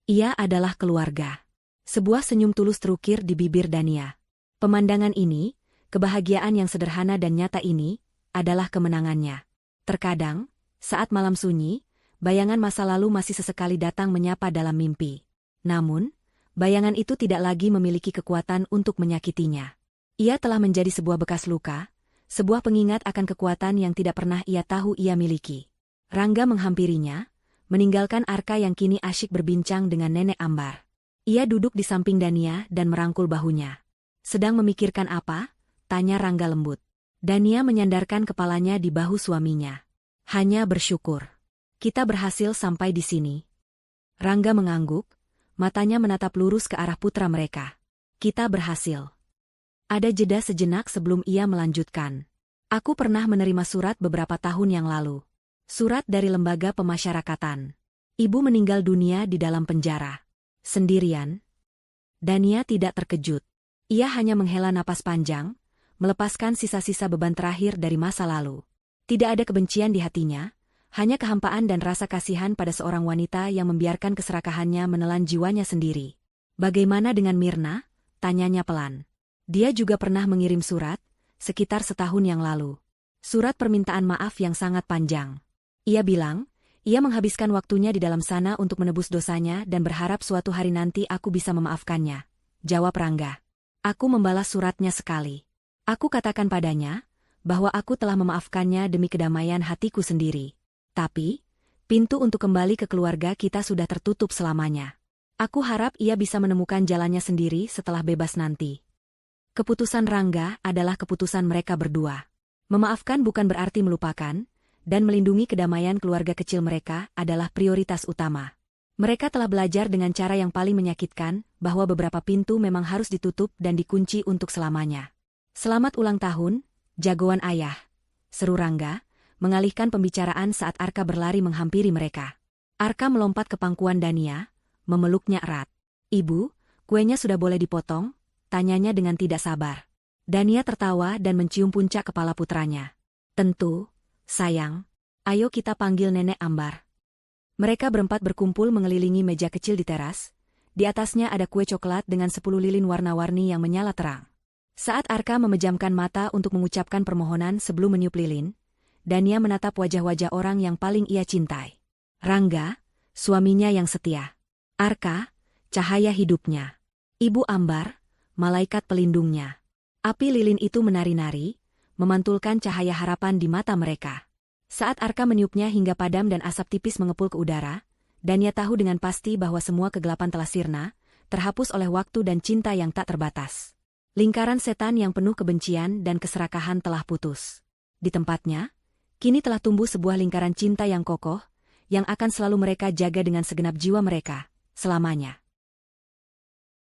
Ia adalah keluarga. Sebuah senyum tulus terukir di bibir Dania. Pemandangan ini, kebahagiaan yang sederhana dan nyata ini, adalah kemenangannya. Terkadang, saat malam sunyi, bayangan masa lalu masih sesekali datang menyapa dalam mimpi. Namun, bayangan itu tidak lagi memiliki kekuatan untuk menyakitinya. Ia telah menjadi sebuah bekas luka, sebuah pengingat akan kekuatan yang tidak pernah ia tahu ia miliki. Rangga menghampirinya, meninggalkan Arka yang kini asyik berbincang dengan Nenek Ambar. Ia duduk di samping Dania dan merangkul bahunya. Sedang memikirkan apa? Tanya Rangga lembut. Dania menyandarkan kepalanya di bahu suaminya. Hanya bersyukur. Kita berhasil sampai di sini. Rangga mengangguk, matanya menatap lurus ke arah putra mereka. Kita berhasil. Ada jeda sejenak sebelum ia melanjutkan. Aku pernah menerima surat beberapa tahun yang lalu. Surat dari lembaga pemasyarakatan. Ibu meninggal dunia di dalam penjara. Sendirian. Dania tidak terkejut. Ia hanya menghela napas panjang, melepaskan sisa-sisa beban terakhir dari masa lalu. Tidak ada kebencian di hatinya, hanya kehampaan dan rasa kasihan pada seorang wanita yang membiarkan keserakahannya menelan jiwanya sendiri. Bagaimana dengan Mirna? Tanyanya pelan. Dia juga pernah mengirim surat, sekitar setahun yang lalu. Surat permintaan maaf yang sangat panjang. Ia bilang, ia menghabiskan waktunya di dalam sana untuk menebus dosanya dan berharap suatu hari nanti aku bisa memaafkannya. Jawab Rangga. Aku membalas suratnya sekali. Aku katakan padanya, bahwa aku telah memaafkannya demi kedamaian hatiku sendiri. Tapi, pintu untuk kembali ke keluarga kita sudah tertutup selamanya. Aku harap ia bisa menemukan jalannya sendiri setelah bebas nanti. Keputusan Rangga adalah keputusan mereka berdua. Memaafkan bukan berarti melupakan, dan melindungi kedamaian keluarga kecil mereka adalah prioritas utama. Mereka telah belajar dengan cara yang paling menyakitkan, bahwa beberapa pintu memang harus ditutup dan dikunci untuk selamanya. Selamat ulang tahun, jagoan ayah, seru Rangga, mengalihkan pembicaraan saat Arka berlari menghampiri mereka. Arka melompat ke pangkuan Dania, memeluknya erat. Ibu, kuenya sudah boleh dipotong? Tanyanya dengan tidak sabar. Dania tertawa dan mencium puncak kepala putranya. Tentu, sayang. Ayo kita panggil Nenek Ambar. Mereka berempat berkumpul mengelilingi meja kecil di teras. Di atasnya ada kue coklat dengan 10 lilin warna-warni yang menyala terang. Saat Arka memejamkan mata untuk mengucapkan permohonan sebelum meniup lilin, Dania menatap wajah-wajah orang yang paling ia cintai. Rangga, suaminya yang setia. Arka, cahaya hidupnya. Ibu Ambar, malaikat pelindungnya. Api lilin itu menari-nari, memantulkan cahaya harapan di mata mereka. Saat Arka meniupnya hingga padam dan asap tipis mengepul ke udara, Dania tahu dengan pasti bahwa semua kegelapan telah sirna, terhapus oleh waktu dan cinta yang tak terbatas. Lingkaran setan yang penuh kebencian dan keserakahan telah putus. Di tempatnya, kini telah tumbuh sebuah lingkaran cinta yang kokoh, yang akan selalu mereka jaga dengan segenap jiwa mereka, selamanya.